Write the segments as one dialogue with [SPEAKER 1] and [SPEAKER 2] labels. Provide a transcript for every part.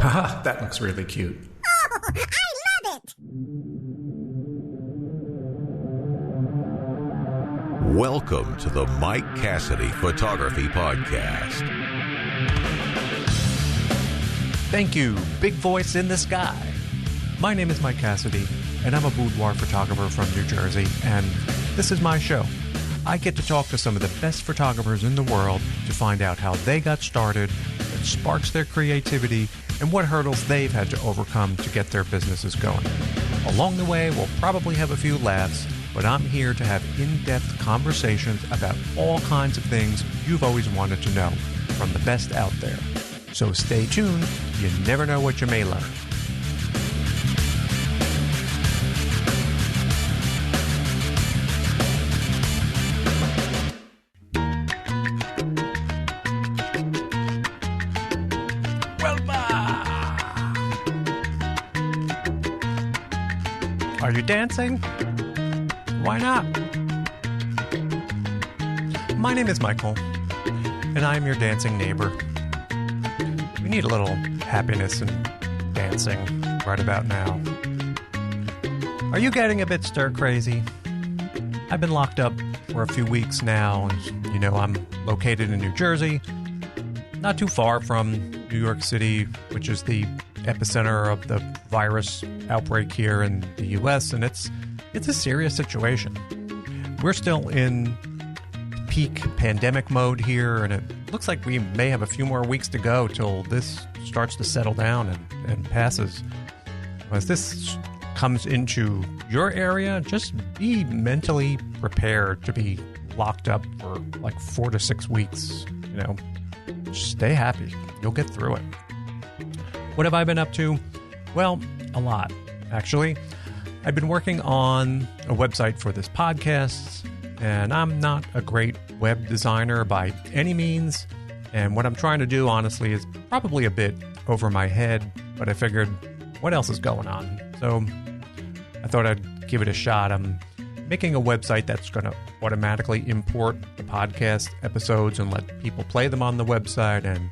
[SPEAKER 1] Haha, that looks really cute.
[SPEAKER 2] Oh, I love it!
[SPEAKER 3] Welcome to the Mike Cassidy Photography Podcast.
[SPEAKER 4] Thank you, big voice in the sky. My name is Mike Cassidy, and I'm a boudoir photographer from New Jersey, and this is my show. I get to talk to some of the best photographers in the world to find out how they got started, what sparks their creativity, and what hurdles they've had to overcome to get their businesses going. Along the way, we'll probably have a few laughs, but I'm here to have in-depth conversations about all kinds of things you've always wanted to know from the best out there. So stay tuned, you never know what you may learn. Are you dancing? Why not? My name is Michael, and I'm your dancing neighbor. We need a little happiness and dancing right about now. Are you getting a bit stir-crazy? I've been locked up for a few weeks now. As you know, I'm located in New Jersey, not too far from New York City, which is the epicenter of the virus outbreak here in the U.S., and it's a serious situation. We're still in peak pandemic mode here, and it looks like we may have a few more weeks to go till this starts to settle down and passes. As this comes into your area, just be mentally prepared to be locked up for like 4 to 6 weeks. You know, just stay happy. You'll get through it. What have I been up to? Well, a lot, actually. I've been working on a website for this podcast, and I'm not a great web designer by any means. And what I'm trying to do, honestly, is probably a bit over my head, but I figured, what else is going on? So I thought I'd give it a shot. I'm making a website that's going to automatically import the podcast episodes and let people play them on the website, and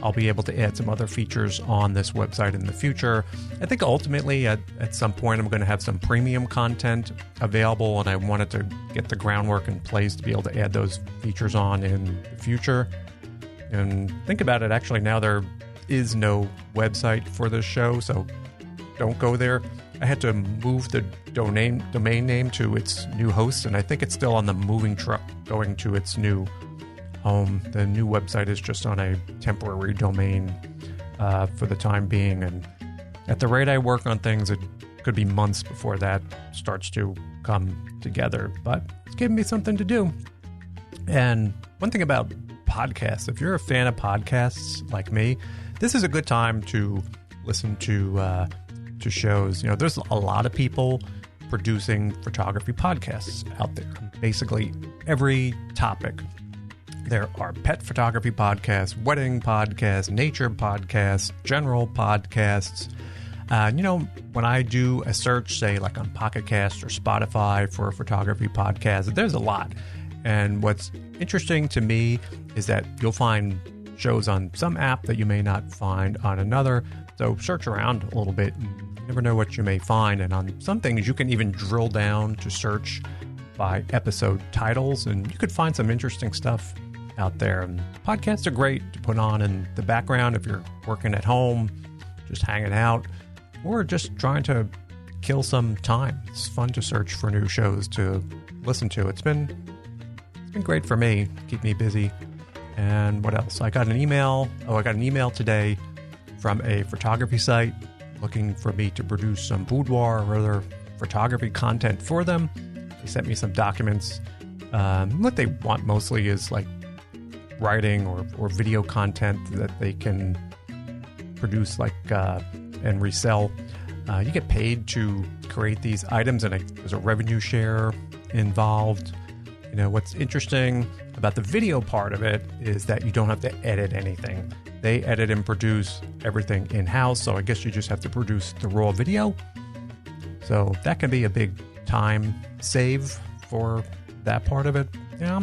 [SPEAKER 4] I'll be able to add some other features on this website in the future. I think ultimately at some point I'm going to have some premium content available, and I wanted to get the groundwork in place to be able to add those features on in the future. And think about it, actually now there is no website for this show, so don't go there. I had to move the domain name to its new host, and I think it's still on the moving truck going to its new home. The new website is just on a temporary domain for the time being, and at the rate I work on things, it could be months before that starts to come together, but it's giving me something to do. And one thing about podcasts, if you're a fan of podcasts like me, this is a good time to listen to shows. You know, there's a lot of people producing photography podcasts out there. Basically every topic. There are pet photography podcasts, wedding podcasts, nature podcasts, general podcasts. You know, when I do a search, say like on Pocket Cast or Spotify for a photography podcast, there's a lot. And what's interesting to me is that you'll find shows on some app that you may not find on another. So search around a little bit, and you never know what you may find. And on some things, you can even drill down to search by episode titles, and you could find some interesting stuff out there. And podcasts are great to put on in the background if you're working at home, just hanging out, or just trying to kill some time. It's fun to search for new shows to listen to. It's been great for me, keep me busy. And what else? I got an email today from a photography site looking for me to produce some boudoir or other photography content for them. They sent me some documents. What they want mostly is like writing or video content that they can produce and resell. You get paid to create these items, and there's a revenue share involved. You know, what's interesting about the video part of it is that you don't have to edit anything. They edit and produce everything in-house, so I guess you just have to produce the raw video. So that can be a big time save for that part of it. You know,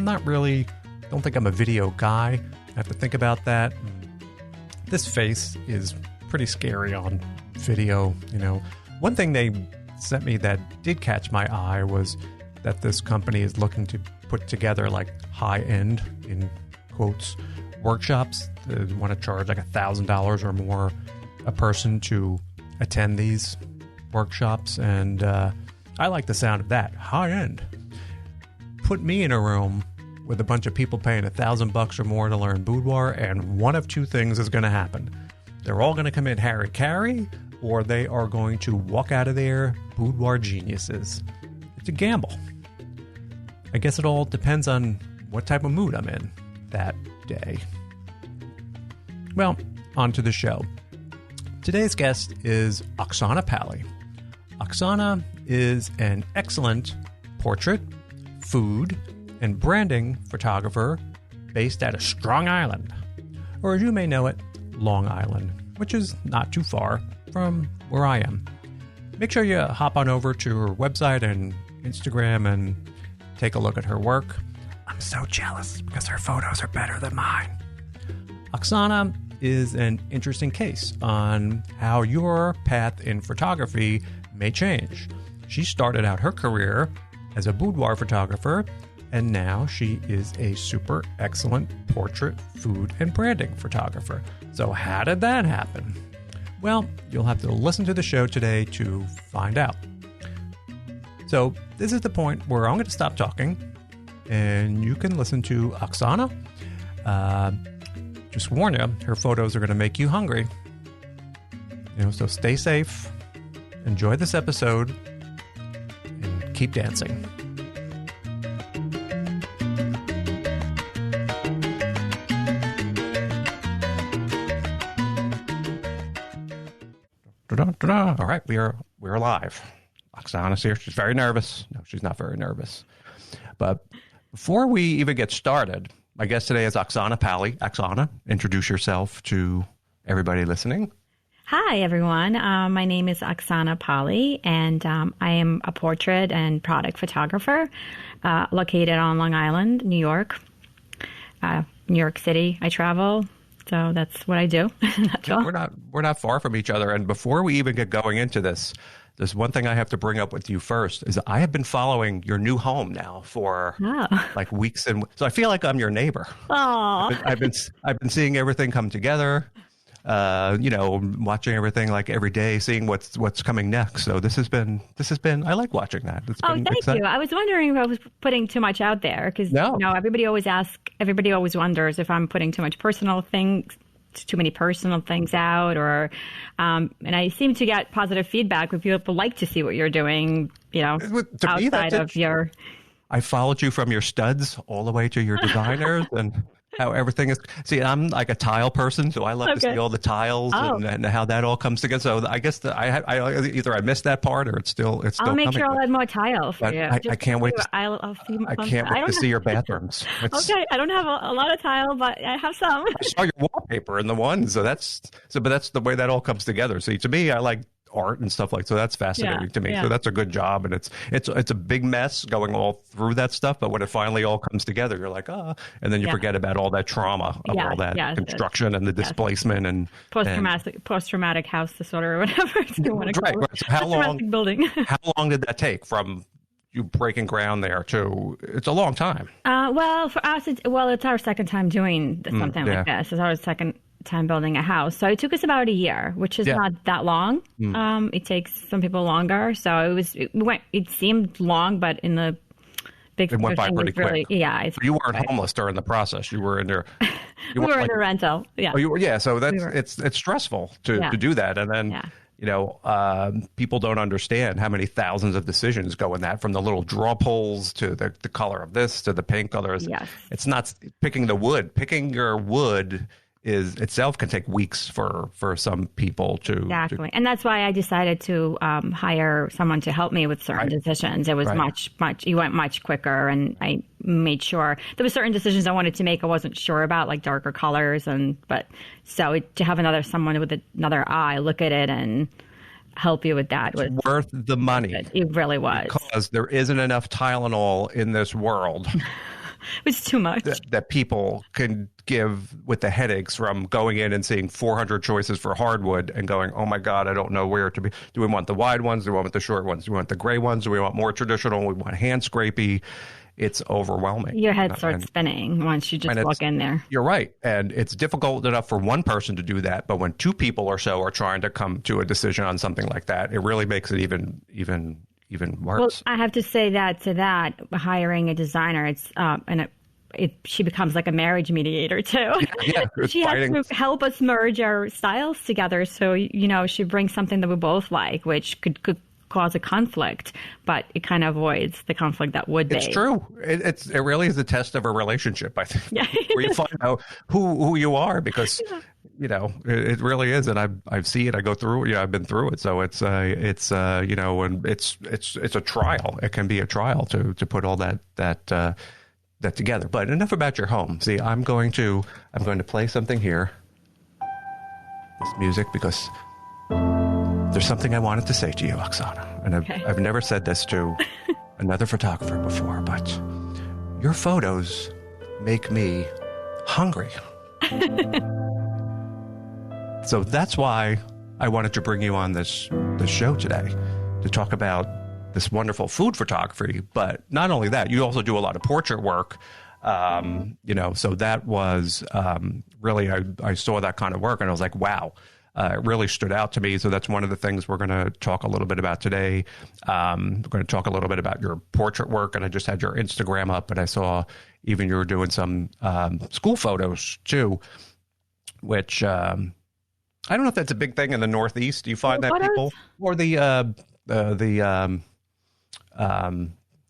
[SPEAKER 4] don't think I'm a video guy. I have to think about that. This face is pretty scary on video. One thing they sent me that did catch my eye was that this company is looking to put together like high-end, in quotes, workshops. They want to charge like $1,000 or more a person to attend these workshops, and I like the sound of that. High-end. Put me in a room with a bunch of people paying $1,000 or more to learn boudoir, and one of two things is going to happen. They're all going to come in Harry-Carry, or they are going to walk out of there boudoir geniuses. It's a gamble. I guess it all depends on what type of mood I'm in that day. Well, on to the show. Today's guest is Oksana Pali. Oksana is an excellent portrait, food, and branding photographer based out of Strong Island, or as you may know it, Long Island, which is not too far from where I am. Make sure you hop on over to her website and Instagram and take a look at her work. I'm so jealous because her photos are better than mine. Oksana is an interesting case on how your path in photography may change. She started out her career as a boudoir photographer, and now she is a super excellent portrait, food, and branding photographer. So how did that happen? Well, you'll have to listen to the show today to find out. So this is the point where I'm going to stop talking, and you can listen to Oksana. Just warn you, her photos are going to make you hungry. So stay safe, enjoy this episode, and keep dancing. All right, we're live. Oksana's here. She's very nervous. No, she's not very nervous. But before we even get started, my guest today is Oksana Pali. Oksana, introduce yourself to everybody listening.
[SPEAKER 1] Hi, everyone. My name is Oksana Pali, and I am a portrait and product photographer located on Long Island, New York. New York City, I travel. So that's what I do.
[SPEAKER 4] We're not far from each other. And before we even get going into this, there's one thing I have to bring up with you first is I have been following your new home now for like weeks, and so I feel like I'm your neighbor.
[SPEAKER 1] Oh,
[SPEAKER 4] I've been seeing everything come together. Watching everything like every day, seeing what's coming next. So this has been. I like watching that.
[SPEAKER 1] Thank you. I was wondering if I was putting too much out there because everybody always wonders if I'm putting too much personal things, too many personal things out, or and I seem to get positive feedback when people like to see what you're doing. Outside of your.
[SPEAKER 4] I followed you from your studs all the way to your designers and. How everything is. See, I'm like a tile person, so I love to see all the tiles and how that all comes together. So I guess I either I missed that part or it's still.
[SPEAKER 1] I'll make sure I'll add more tile for you.
[SPEAKER 4] I can't wait. I can't wait to see your bathrooms.
[SPEAKER 1] Okay, I don't have a lot of tile, but I have some.
[SPEAKER 4] I saw your wallpaper in the one, but that's the way that all comes together. See, to me, I like art and stuff so that's fascinating to me. So that's a good job, and it's a big mess going all through that stuff, but when it finally all comes together, you're like, and then you forget about all that trauma of all that construction and the displacement and
[SPEAKER 1] post-traumatic house disorder or whatever you want to call it.
[SPEAKER 4] So how long did that take from you breaking ground there to? It's a long time.
[SPEAKER 1] Well, for us, it's our second time doing something like this. It's our second time building a house, so it took us about a year, which is not that long. It takes some people longer, so it seemed long, but in the big
[SPEAKER 4] it went by pretty quick.
[SPEAKER 1] You
[SPEAKER 4] weren't homeless during the process. You were in there.
[SPEAKER 1] We were in a rental.
[SPEAKER 4] You were. So that's it's stressful to do that, and then people don't understand how many thousands of decisions go in that, from the little draw pulls to the color of this to the paint colors. It's not picking the wood. Picking your wood itself can take weeks for some people to.
[SPEAKER 1] Exactly. And that's why I decided to hire someone to help me with certain decisions. It was it went much quicker, and I made sure there were certain decisions I wanted to make I wasn't sure about, like darker colors, to have someone with another eye look at it and help you with that was
[SPEAKER 4] worth the money.
[SPEAKER 1] It really was.
[SPEAKER 4] Because there isn't enough Tylenol in this world
[SPEAKER 1] was too much.
[SPEAKER 4] That people can give with the headaches from going in and seeing 400 choices for hardwood and going, oh my God, I don't know where to be. Do we want the wide ones? Do we want the short ones? Do we want the gray ones? Do we want more traditional? We want hand scrapey. It's overwhelming.
[SPEAKER 1] Your head starts spinning once you just walk in there.
[SPEAKER 4] You're right. And it's difficult enough for one person to do that. But when two people or so are trying to come to a decision on something like that, it really makes it even worse.
[SPEAKER 1] Well, I have to say that hiring a designer, she becomes like a marriage mediator too.
[SPEAKER 4] Yeah,
[SPEAKER 1] she has to help us merge our styles together. So, she brings something that we both like, which could cause a conflict, but it kind of avoids the conflict that would be.
[SPEAKER 4] It's true. It really is a test of a relationship, I think, where you find out who you are, because it really is. And I've seen it. I go through it. Yeah, I've been through it. So it's and it's a trial. It can be a trial to put all that together. But enough about your home. See, I'm going to play something here. This music, because there's something I wanted to say to you, Oksana. And I've never said this to another photographer before, but your photos make me hungry. So that's why I wanted to bring you on this show today, to talk about this wonderful food photography. But not only that, you also do a lot of portrait work. So that was really, I saw that kind of work and I was like, wow. It really stood out to me. So that's one of the things we're going to talk a little bit about today. We're going to talk a little bit about your portrait work. And I just had your Instagram up, and I saw even you were doing some school photos too, which I don't know if that's a big thing in the Northeast. Do you find that people, or the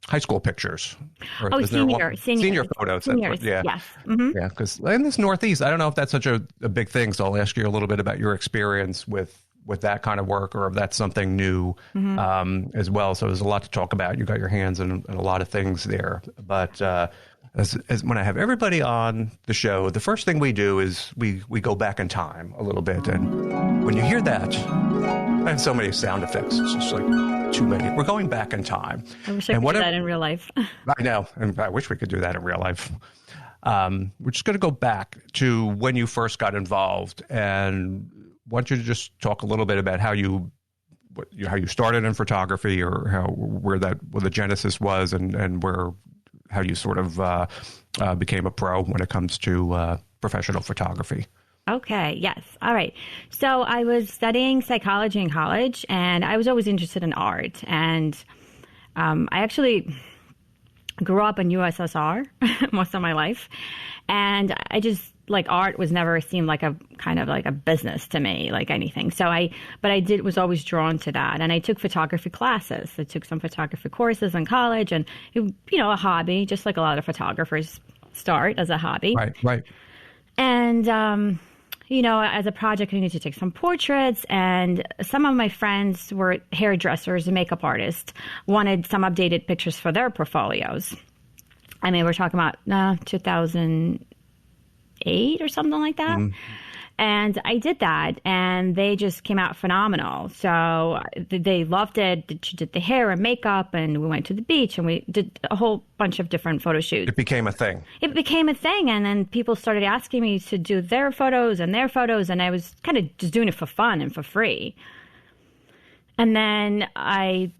[SPEAKER 4] high school pictures?
[SPEAKER 1] Senior
[SPEAKER 4] photos.
[SPEAKER 1] Seniors,
[SPEAKER 4] yeah.
[SPEAKER 1] Yes. Mm-hmm.
[SPEAKER 4] Yeah, because in this Northeast, I don't know if that's such a big thing. So I'll ask you a little bit about your experience with that kind of work, or if that's something new as well. So there's a lot to talk about. You got your hands in a lot of things there. But as when I have everybody on the show, the first thing we do is we go back in time a little bit. And when you hear that, I have so many sound effects. It's just like too many. We're going back in time.
[SPEAKER 1] I wish I could do that in real life.
[SPEAKER 4] I know. And I wish we could do that in real life. We're just going to go back to when you first got involved. And I want you to just talk a little bit about how you started in photography, or where the genesis was, and how you sort of became a pro when it comes to professional photography.
[SPEAKER 1] Okay. Yes. All right. So I was studying psychology in college, and I was always interested in art. And I actually grew up in USSR most of my life. And I just, like, art was never seemed like a kind of like a business to me, like anything. So was always drawn to that. And I took photography classes. I took some photography courses in college, and, a hobby, just like a lot of photographers start as a hobby.
[SPEAKER 4] Right.
[SPEAKER 1] And, as a project, I needed to take some portraits, and some of my friends were hairdressers and makeup artists, wanted some updated pictures for their portfolios. I mean, we're talking about 2008 or something like that. Mm. And I did that, and they just came out phenomenal. So they loved it. She did the hair and makeup, and we went to the beach, and we did a whole bunch of different photo shoots.
[SPEAKER 4] It became a thing.
[SPEAKER 1] And then people started asking me to do their photos, and I was kind of just doing it for fun and for free. And then I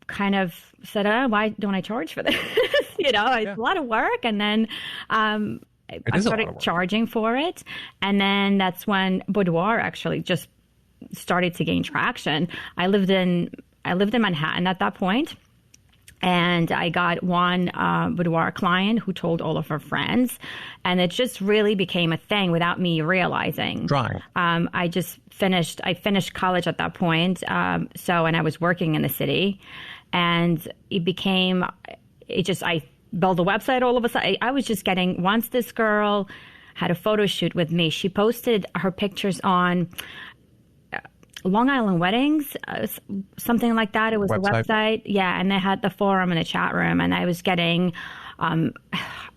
[SPEAKER 1] kind of said, why don't I charge for this? It's a lot of work. And then I started charging for it. And then that's when boudoir actually just started to gain traction. I lived in Manhattan at that point. And I got one boudoir client who told all of her friends. And it just really became a thing without me realizing.
[SPEAKER 4] Drawing.
[SPEAKER 1] I finished college at that point. And I was working in the city. And I built a website all of a sudden. I was just getting, once this girl had a photo shoot with me, she posted her pictures on Long Island Weddings, something like that. It was a website. Yeah, and they had the forum and the chat room, and I was getting, I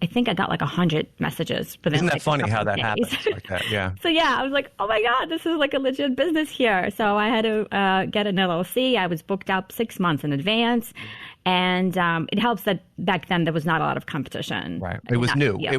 [SPEAKER 1] think I got like 100 messages.
[SPEAKER 4] Isn't that funny how that happens like that? Yeah.
[SPEAKER 1] So yeah, I was like, oh my God, this is like a legit business here. So I had to get an LLC. I was booked up 6 months in advance. And it helps that back then there was not a lot of competition.
[SPEAKER 4] Right. It was new.
[SPEAKER 1] Yeah.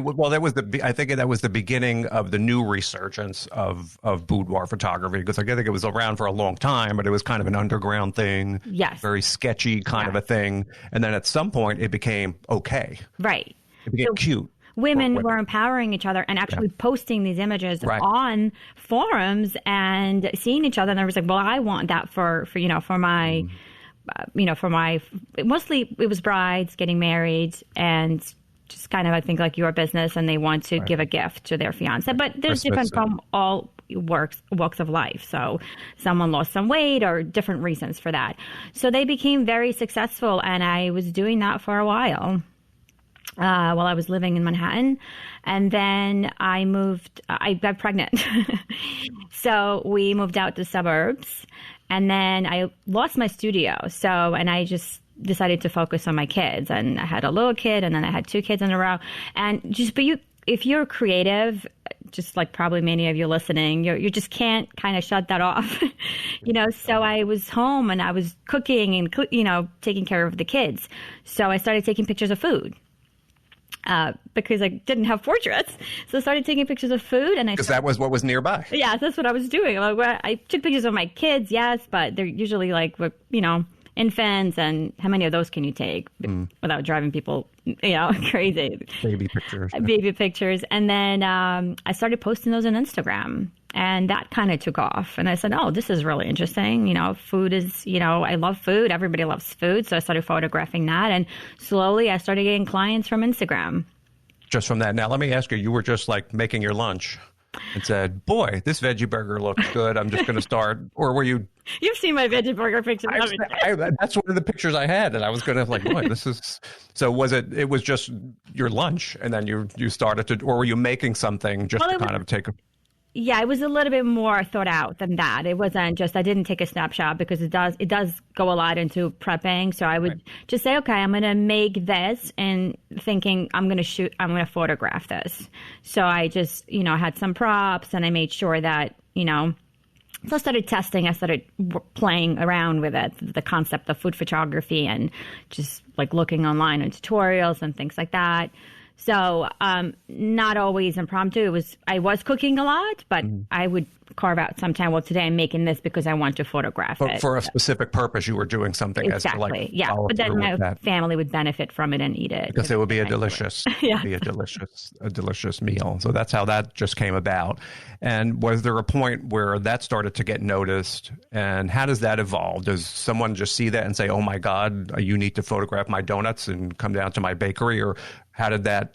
[SPEAKER 4] I think that was the beginning of the new resurgence of boudoir photography, because I think it was around for a long time, but it was kind of an underground thing.
[SPEAKER 1] Yes.
[SPEAKER 4] Very sketchy kind of a thing. And then at some point it became okay.
[SPEAKER 1] Right.
[SPEAKER 4] It became cute.
[SPEAKER 1] Women were empowering each other and actually posting these images on forums and seeing each other. And I was like, well, I want that for my, for my, mostly it was brides getting married and just kind of, I think, like your business, and they want to give a gift to their fiance. But there's different from all walks of life. So someone lost some weight or different reasons for that. So they became very successful, and I was doing that for a while. While I was living in Manhattan. And then I got pregnant. So we moved out to suburbs, and then I lost my studio. And I just decided to focus on my kids, and I had a little kid, and then I had 2 kids in a row. And if you're creative, just like probably many of you listening, you just can't kind of shut that off, So I was home and I was cooking and, taking care of the kids. So I started taking pictures of food. Because I didn't have portraits. So I started taking pictures of food.
[SPEAKER 4] Because that was what was nearby.
[SPEAKER 1] Yeah, that's what I was doing. I took pictures of my kids, yes, but they're usually like, infants, and how many of those can you take without driving people, crazy?
[SPEAKER 4] Baby pictures.
[SPEAKER 1] Baby pictures. And then I started posting those on Instagram. And that kind of took off. And I said, oh, this is really interesting. Food is, I love food. Everybody loves food. So I started photographing that. And slowly I started getting clients from Instagram.
[SPEAKER 4] Just from that. Now, let me ask you, you were just like making your lunch and said, boy, this veggie burger looks good. I'm just going to start. Or were you?
[SPEAKER 1] You've seen my veggie burger picture.
[SPEAKER 4] That's one of the pictures I had. And I was going to boy, this is. So it was just your lunch, and then you started to, or were you making something just to kind of take a.
[SPEAKER 1] Yeah, it was a little bit more thought out than that. It wasn't just, I didn't take a snapshot, because it does go a lot into prepping. So I would just say, okay, I'm going to make this, and thinking I'm going to photograph this. So I just, had some props, and I made sure that, so I started testing. I started playing around with it, the concept of food photography, and just like looking online on tutorials and things like that. So not always impromptu. I was cooking a lot, but I would carve out some time. Well, today I'm making this because I want to photograph it.
[SPEAKER 4] For a specific purpose, you were doing something
[SPEAKER 1] exactly. But then my family would benefit from it and eat it.
[SPEAKER 4] Because it would be a delicious, a delicious meal. So that's how that just came about. And was there a point where that started to get noticed? And how does that evolve? Does someone just see that and say, oh my God, you need to photograph my donuts and come down to my bakery? Or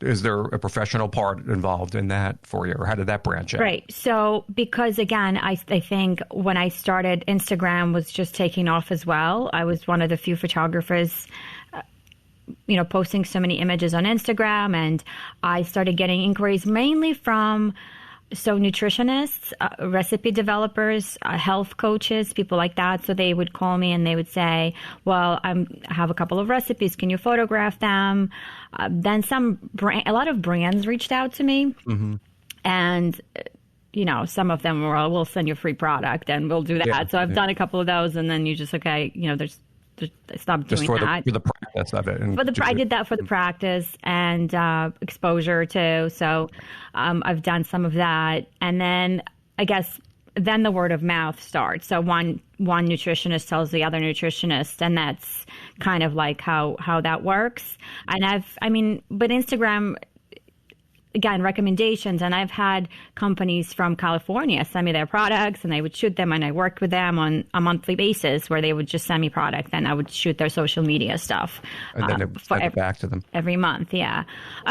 [SPEAKER 4] is there a professional part involved in that for you? Or how did that branch out?
[SPEAKER 1] Right. So because again, I think when I started, Instagram was just taking off as well. I was one of the few photographers, posting so many images on Instagram, and I started getting inquiries mainly from nutritionists, recipe developers, health coaches, people like that. So they would call me and they would say, well, I have a couple of recipes. Can you photograph them? Then a lot of brands reached out to me. Mm-hmm. And, some of them were, we'll send you a free product and we'll do that. Yeah, so I've done a couple of those, and then you just, there's stop doing that.
[SPEAKER 4] For the practice of it.
[SPEAKER 1] I did that for the practice and exposure too. So I've done some of that. And then I guess then the word of mouth starts. So one nutritionist tells the other nutritionist, and that's kind of like how that works. And but Instagram, again, recommendations. And I've had companies from California send me their products, and I would shoot them, and I worked with them on a monthly basis where they would just send me product, and I would shoot their social media stuff.
[SPEAKER 4] And then send it back to them.
[SPEAKER 1] Every month, yeah.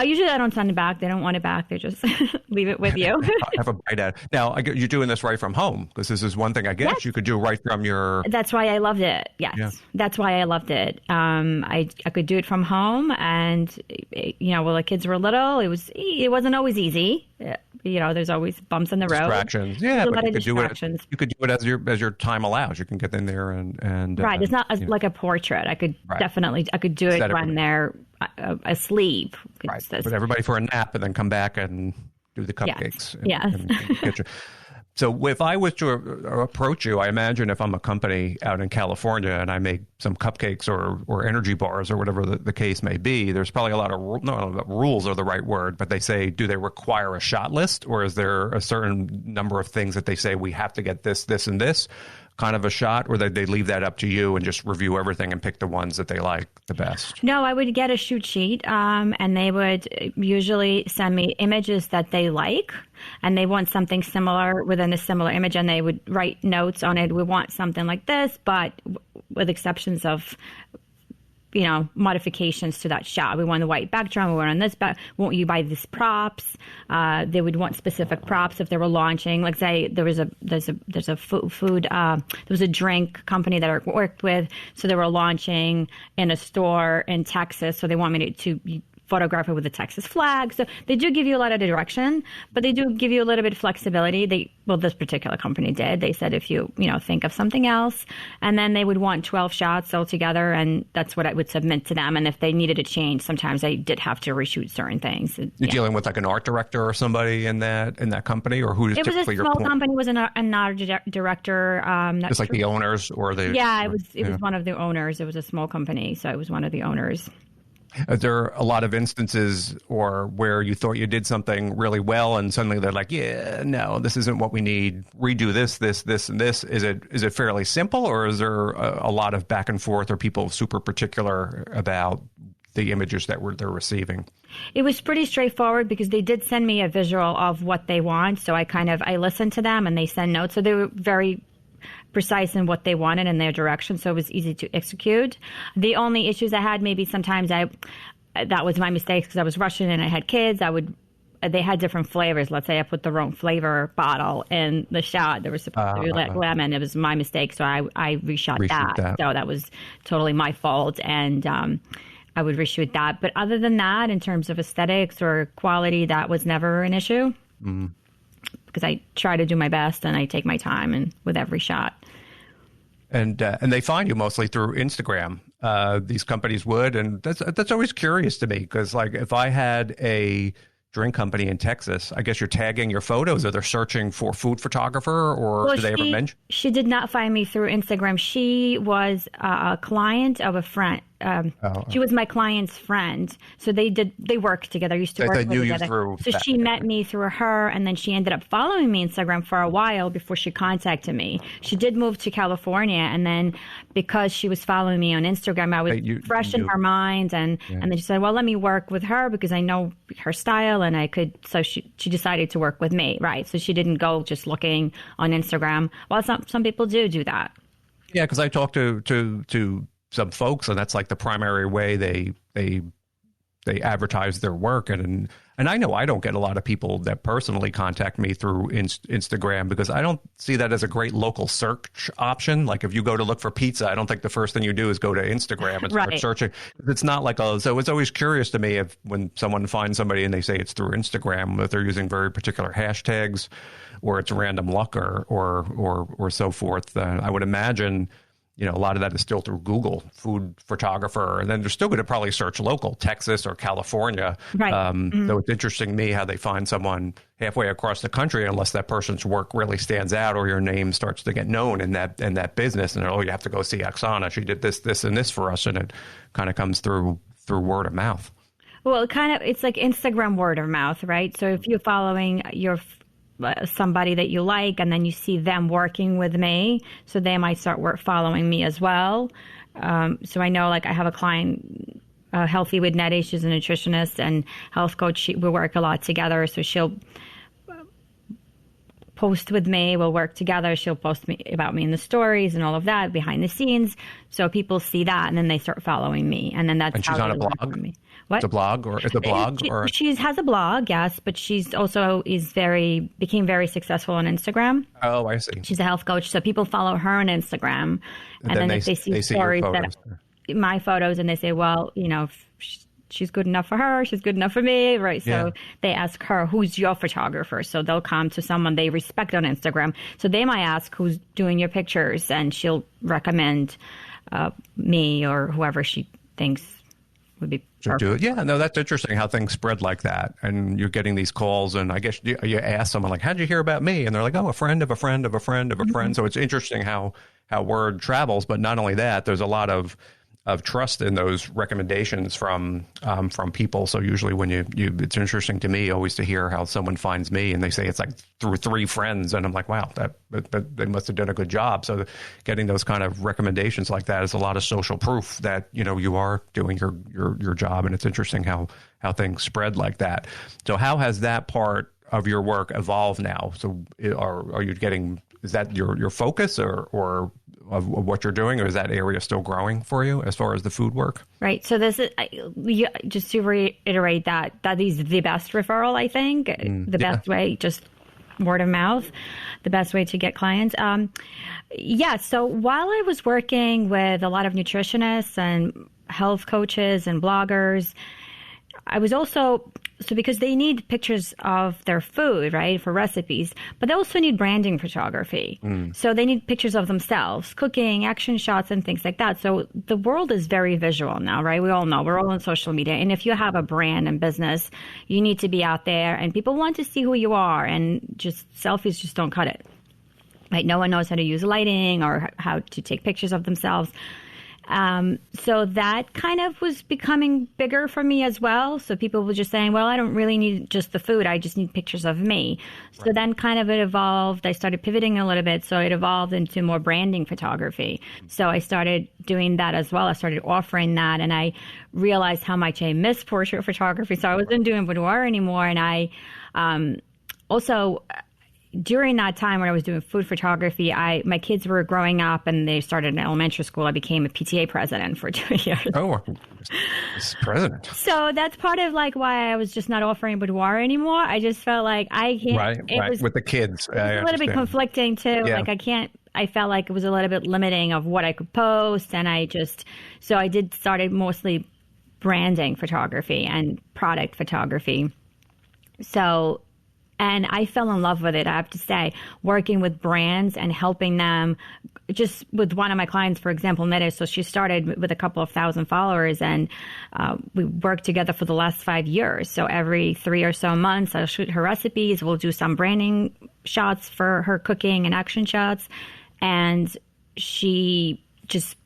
[SPEAKER 1] Usually I don't send it back. They don't want it back. They just leave it with you.
[SPEAKER 4] Have a bite at it. Now, you're doing this right from home, because this is one thing I guess you could do right from your...
[SPEAKER 1] That's why I loved it. Yes. Yeah. That's why I loved it. I could do it from home, and, while the kids were little, it wasn't always easy. There's always bumps in the road.
[SPEAKER 4] Distractions. Yeah, but you could do it as your time allows. You can get in there and
[SPEAKER 1] right. It's not like a portrait. I could definitely do it when they're asleep.
[SPEAKER 4] Right. Put everybody for a nap and then come back and do the cupcakes.
[SPEAKER 1] Yes.
[SPEAKER 4] In the kitchen. So if I was to approach you, I imagine if I'm a company out in California and I make some cupcakes or energy bars or whatever the case may be, there's probably a lot of rules are the right word, but they say, do they require a shot list, or is there a certain number of things that they say we have to get this, this, and this kind of a shot, or they leave that up to you and just review everything and pick the ones that they like the best?
[SPEAKER 1] No, I would get a shoot sheet, and they would usually send me images that they like, and they want something similar within a similar image, and they would write notes on it. We want something like this, but with exceptions of, modifications to that shot. We want the white background. We want on this back. Won't you buy these props? They would want specific props if they were launching. Like say there was a drink company that I worked with, so they were launching in a store in Texas. So they want me to photograph it with the Texas flag. So they do give you a lot of direction, but they do give you a little bit of flexibility. This particular company did. They said if you think of something else, and then they would want 12 shots altogether, and that's what I would submit to them. And if they needed to change, sometimes I did have to reshoot certain things.
[SPEAKER 4] You're dealing with like an art director or somebody in that company, or who is typically your?
[SPEAKER 1] It was a small company. It was an art director.
[SPEAKER 4] Just like the owners or the.
[SPEAKER 1] Yeah, it was one of the owners. It was a small company, so it was one of the owners.
[SPEAKER 4] Are there a lot of instances or where you thought you did something really well and suddenly they're like, yeah, no, this isn't what we need. Redo this, and this. Is it fairly simple, or is there a lot of back and forth? Or people super particular about the images that they're receiving?
[SPEAKER 1] It was pretty straightforward because they did send me a visual of what they want. So I listened to them and they send notes. So they were very precise in what they wanted in their direction, so it was easy to execute. The only issues I had, maybe sometimes that was my mistake because I was rushing and I had kids. They had different flavors. Let's say I put the wrong flavor bottle in the shot. There was supposed to be lemon. It was my mistake, so I reshot that. So that was totally my fault, and I would reshoot that. But other than that, in terms of aesthetics or quality, that was never an issue. Mm-hmm. Because I try to do my best and I take my time and with every shot.
[SPEAKER 4] And they find you mostly through Instagram. These companies would, and that's always curious to me because, like, if I had a drink company in Texas, I guess you're tagging your photos. Are they searching for food photographer, or do they ever mention? She
[SPEAKER 1] did not find me through Instagram. She was a client of a friend. She was my client's friend, so they worked together. Used to work together. So she met me through her, and then she ended up following me on Instagram for a while before she contacted me. She did move to California, and then because she was following me on Instagram, I was fresh in her mind, and then she said, "Well, let me work with her because I know her style, and I could." So she decided to work with me, right? So she didn't go just looking on Instagram. Well, some people do that.
[SPEAKER 4] Yeah, because I talked to some folks, and that's like the primary way they advertise their work. And I know I don't get a lot of people that personally contact me through Instagram because I don't see that as a great local search option. Like if you go to look for pizza, I don't think the first thing you do is go to Instagram and start searching. It's not like so it's always curious to me when someone finds somebody and they say it's through Instagram, that they're using very particular hashtags or it's random luck or so forth. I would imagine, a lot of that is still through Google, food photographer, and then they're still going to probably search local, Texas or California. Right. So it's interesting to me how they find someone halfway across the country, unless that person's work really stands out or your name starts to get known in that business. And you have to go see Oksana. She did this, and this for us, and it kind of comes through word of mouth.
[SPEAKER 1] Well, it's like Instagram word of mouth, right? So if you're following somebody that you like, and then you see them working with me, so they might start following me as well. So I know, like, I have a client, Healthy with Nettie. She's a nutritionist and health coach. We work a lot together, so she'll post with me. We'll work together. She'll post about me in the stories and all of that behind the scenes. So people see that, and then they start following me, and then that's
[SPEAKER 4] and she's
[SPEAKER 1] how
[SPEAKER 4] on a blog.
[SPEAKER 1] Me. What?
[SPEAKER 4] It's a blog, or it's a blog,
[SPEAKER 1] she has a blog, yes, but she's also became very successful on Instagram.
[SPEAKER 4] Oh, I see.
[SPEAKER 1] She's a health coach, so people follow her on Instagram, and then if they see stories my photos, and they say, well, she's good enough for her, she's good enough for me, right? So they ask her, who's your photographer? So they'll come to someone they respect on Instagram. So they might ask, who's doing your pictures? And she'll recommend me or whoever she thinks would be
[SPEAKER 4] do it. Yeah, no, that's interesting how things spread like that. And you're getting these calls, and I guess you ask someone like, how'd you hear about me? And they're like, oh, a friend of a friend of a friend of a friend. So it's interesting how word travels. But not only that, there's a lot of trust in those recommendations from people. So usually when you it's interesting to me always to hear how someone finds me and they say it's like through 3 friends, and I'm like, wow, that they must have done a good job. So getting those kind of recommendations like that is a lot of social proof that you are doing your job, and it's interesting how things spread like that. So how has that part of your work evolved now? So are you getting, is that your focus or of what you're doing, or is that area still growing for you as far as the food work?
[SPEAKER 1] Right. So this is, just to reiterate that is the best referral, I think, the best way, just word of mouth, the best way to get clients. So while I was working with a lot of nutritionists and health coaches and bloggers, I was also, because they need pictures of their food, right, for recipes, but they also need branding photography. So they need pictures of themselves, cooking, action shots, and things like that. So the world is very visual now, right? We all know we're all on social media. And if you have a brand and business, you need to be out there, and people want to see who you are, and just selfies just don't cut it. Right? No one knows how to use lighting or how to take pictures of themselves. So that kind of was becoming bigger for me as well. So people were just saying, well, I don't really need just the food. I just need pictures of me. So then kind of it evolved. I started pivoting a little bit. So it evolved into more branding photography. So I started doing that as well. I started offering that, and I realized how much I miss portrait photography. So I wasn't doing boudoir anymore. And I also, during that time when I was doing food photography, my kids were growing up and they started in elementary school. I became a PTA president for 2 years.
[SPEAKER 4] Oh, president.
[SPEAKER 1] So that's part of like why I was just not offering boudoir anymore. I just felt like I can't.
[SPEAKER 4] Right. With the kids.
[SPEAKER 1] It was a little bit conflicting too. Yeah. Like I felt like it was a little bit limiting of what I could post. And so I started mostly branding photography and product photography. So, and I fell in love with it, I have to say, working with brands and helping them. Just with one of my clients, for example, Netta, so she started with a couple of thousand followers, and we worked together for the last 5 years. So every 3 or so months, I'll shoot her recipes. We'll do some branding shots for her cooking and action shots. And she just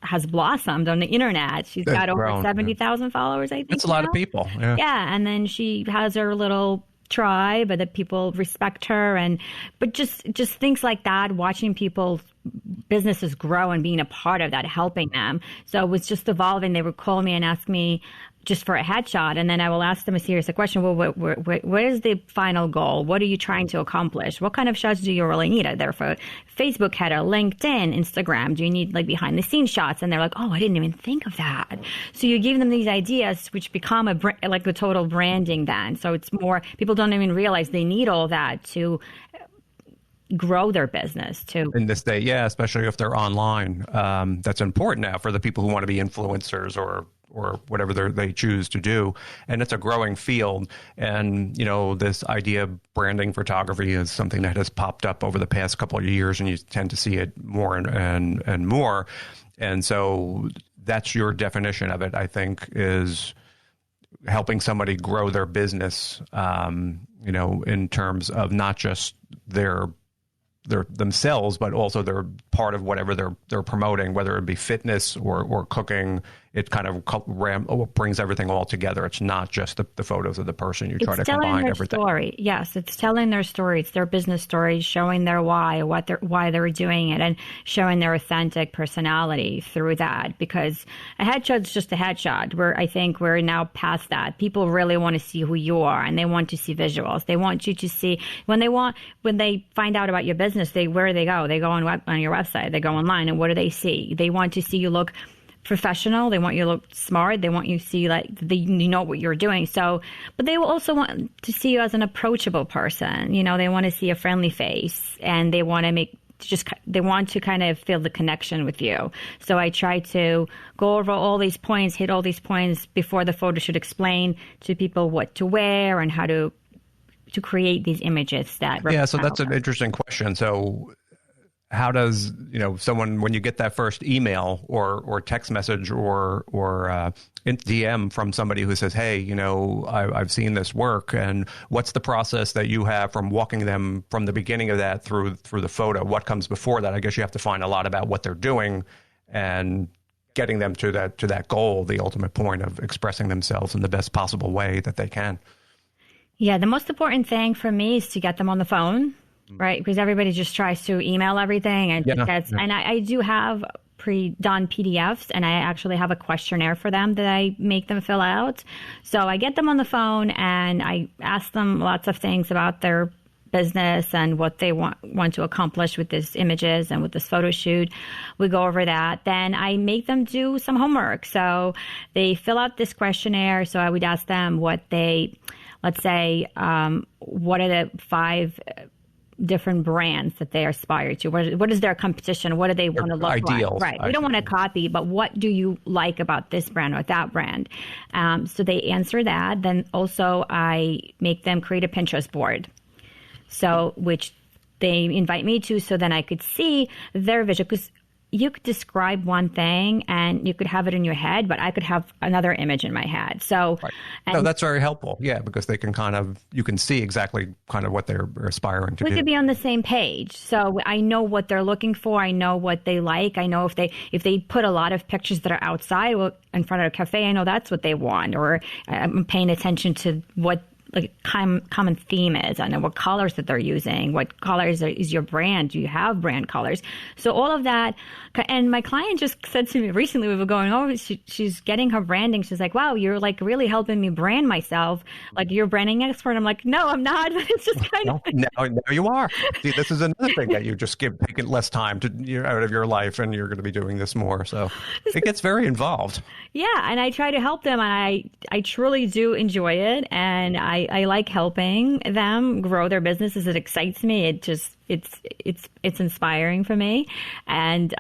[SPEAKER 1] has blossomed on the internet. She's got over 70,000 followers, I think.
[SPEAKER 4] That's a lot of people.
[SPEAKER 1] Yeah. And then she has her little tribe, but that people respect her, but just things like that, watching people's businesses grow and being a part of that, helping them. So it was just evolving. They would call me and ask me just for a headshot, and then I will ask them a serious question. Well, what is the final goal? What are you trying to accomplish? What kind of shots do you really need? Are there for Facebook header, LinkedIn, Instagram? Do you need like behind the scenes shots? And they're like, oh, I didn't even think of that. So you give them these ideas, which become like a total branding then. So it's more, people don't even realize they need all that to grow their business too.
[SPEAKER 4] In this day, yeah, especially if they're online. That's important now for the people who want to be influencers or whatever they choose to do. And it's a growing field. And, this idea of branding photography is something that has popped up over the past couple of years, and you tend to see it more and more. And so that's your definition of it, I think, is helping somebody grow their business, in terms of not just their themselves, but also they're part of whatever they're promoting, whether it be fitness or cooking. It kind of brings everything all together. It's not just the photos of the person. You try to combine everything.
[SPEAKER 1] Story. Yes, it's telling their story. It's their business story, showing their why they're doing it, and showing their authentic personality through that. Because a headshot's just a headshot. I think we're now past that. People really want to see who you are, and they want to see visuals. They want you to see when they find out about your business. Where do they go? They go on your website. They go online, and what do they see? They want to see you look professional. They want you to look smart. They want you to see like you know what you're doing. So, but they will also want to see you as an approachable person. They want to see a friendly face, and they want to kind of feel the connection with you. So I try to go over all these points, hit all these points before the photo shoot, explain to people what to wear and how to create these images that.
[SPEAKER 4] Yeah. So that's an interesting question. So how does, someone, when you get that first email or text message or DM from somebody who says, hey, I've seen this work, and what's the process that you have from walking them from the beginning of that through the photo? What comes before that? I guess you have to find a lot about what they're doing and getting them to that goal, the ultimate point of expressing themselves in the best possible way that they can.
[SPEAKER 1] Yeah, the most important thing for me is to get them on the phone. Right, because everybody just tries to email everything, and and I do have pre-done PDFs, and I actually have a questionnaire for them that I make them fill out. So I get them on the phone, and I ask them lots of things about their business and what they want to accomplish with these images and with this photo shoot. We go over that. Then I make them do some homework. So they fill out this questionnaire. So I would ask them what they, let's say, what are the 5 different brands that they aspire to? What is their competition? What do they want to look
[SPEAKER 4] ideals,
[SPEAKER 1] like? Right. We don't want to copy, but what do you like about this brand or that brand? So they answer that. Then also I make them create a Pinterest board. So which they invite me to, so then I could see their vision, because you could describe one thing and you could have it in your head, but I could have another image in my head. So,
[SPEAKER 4] no, that's very helpful. Yeah, because they can you can see exactly kind of what they're aspiring to do.
[SPEAKER 1] We could be on the same page. So I know what they're looking for. I know what they like. I know if they put a lot of pictures that are outside in front of a cafe, I know that's what they want. Or I'm paying attention to what common theme is. I know what colors that they're using. What colors is your brand? Do you have brand colors? So all of that. And my client just said to me recently, we were going over, she's getting her branding. She's like, wow, you're like really helping me brand myself. Like, you're a branding expert. I'm like, no, I'm not. But it's just kind of.
[SPEAKER 4] No, you are. See, this is another thing that you just taking less time out of your life, and you're going to be doing this more. So it gets very involved.
[SPEAKER 1] Yeah. And I try to help them, and I truly do enjoy it. And I like helping them grow their businesses. It excites me. It's inspiring for me. And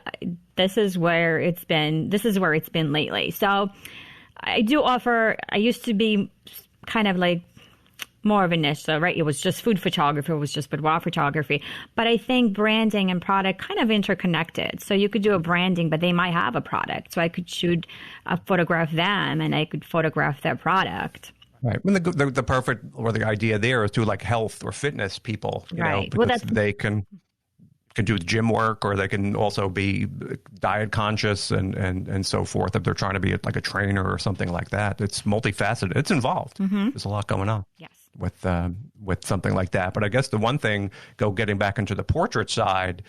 [SPEAKER 1] this is where it's been lately. So I do offer, I used to be kind of like more of a niche. So, right, it was just food photography, it was just boudoir photography. But I think branding and product kind of interconnected. So you could do a branding, but they might have a product. So I could photograph them, and I could photograph their product.
[SPEAKER 4] Right. When the perfect, or the idea there is to like health or fitness people,
[SPEAKER 1] right.
[SPEAKER 4] Because they can do gym work, or they can also be diet conscious and so forth. If they're trying to be like a trainer or something like that, it's multifaceted. It's involved. Mm-hmm. There's a lot going on.
[SPEAKER 1] Yes.
[SPEAKER 4] With something like that. But I guess the one thing, getting back into the portrait side,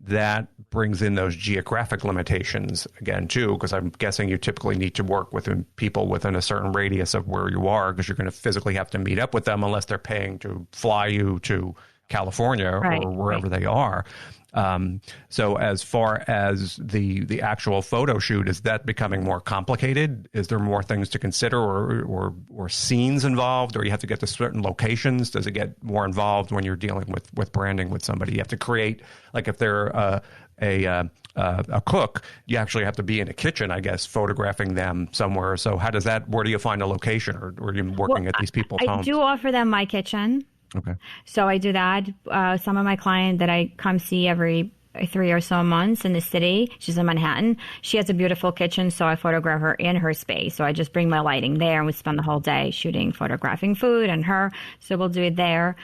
[SPEAKER 4] that brings in those geographic limitations again, too, because I'm guessing you typically need to work with people within a certain radius of where you are, because you're going to physically have to meet up with them unless they're paying to fly you to California or wherever they are. So as far as the actual photo shoot, is that becoming more complicated? Is there more things to consider, or scenes involved, or you have to get to certain locations? Does it get more involved when you're dealing with branding with somebody? You have to create, like if they're a cook, you actually have to be in a kitchen, I guess, photographing them somewhere. So where do you find a location, or are you working at these people's homes?
[SPEAKER 1] I do offer them my kitchen.
[SPEAKER 4] Okay.
[SPEAKER 1] So I do that. Some of my clients that I come see every 3 or so months in the city, she's in Manhattan. She has a beautiful kitchen, so I photograph her in her space. So I just bring my lighting there, and we spend the whole day photographing food and her. So we'll do it there.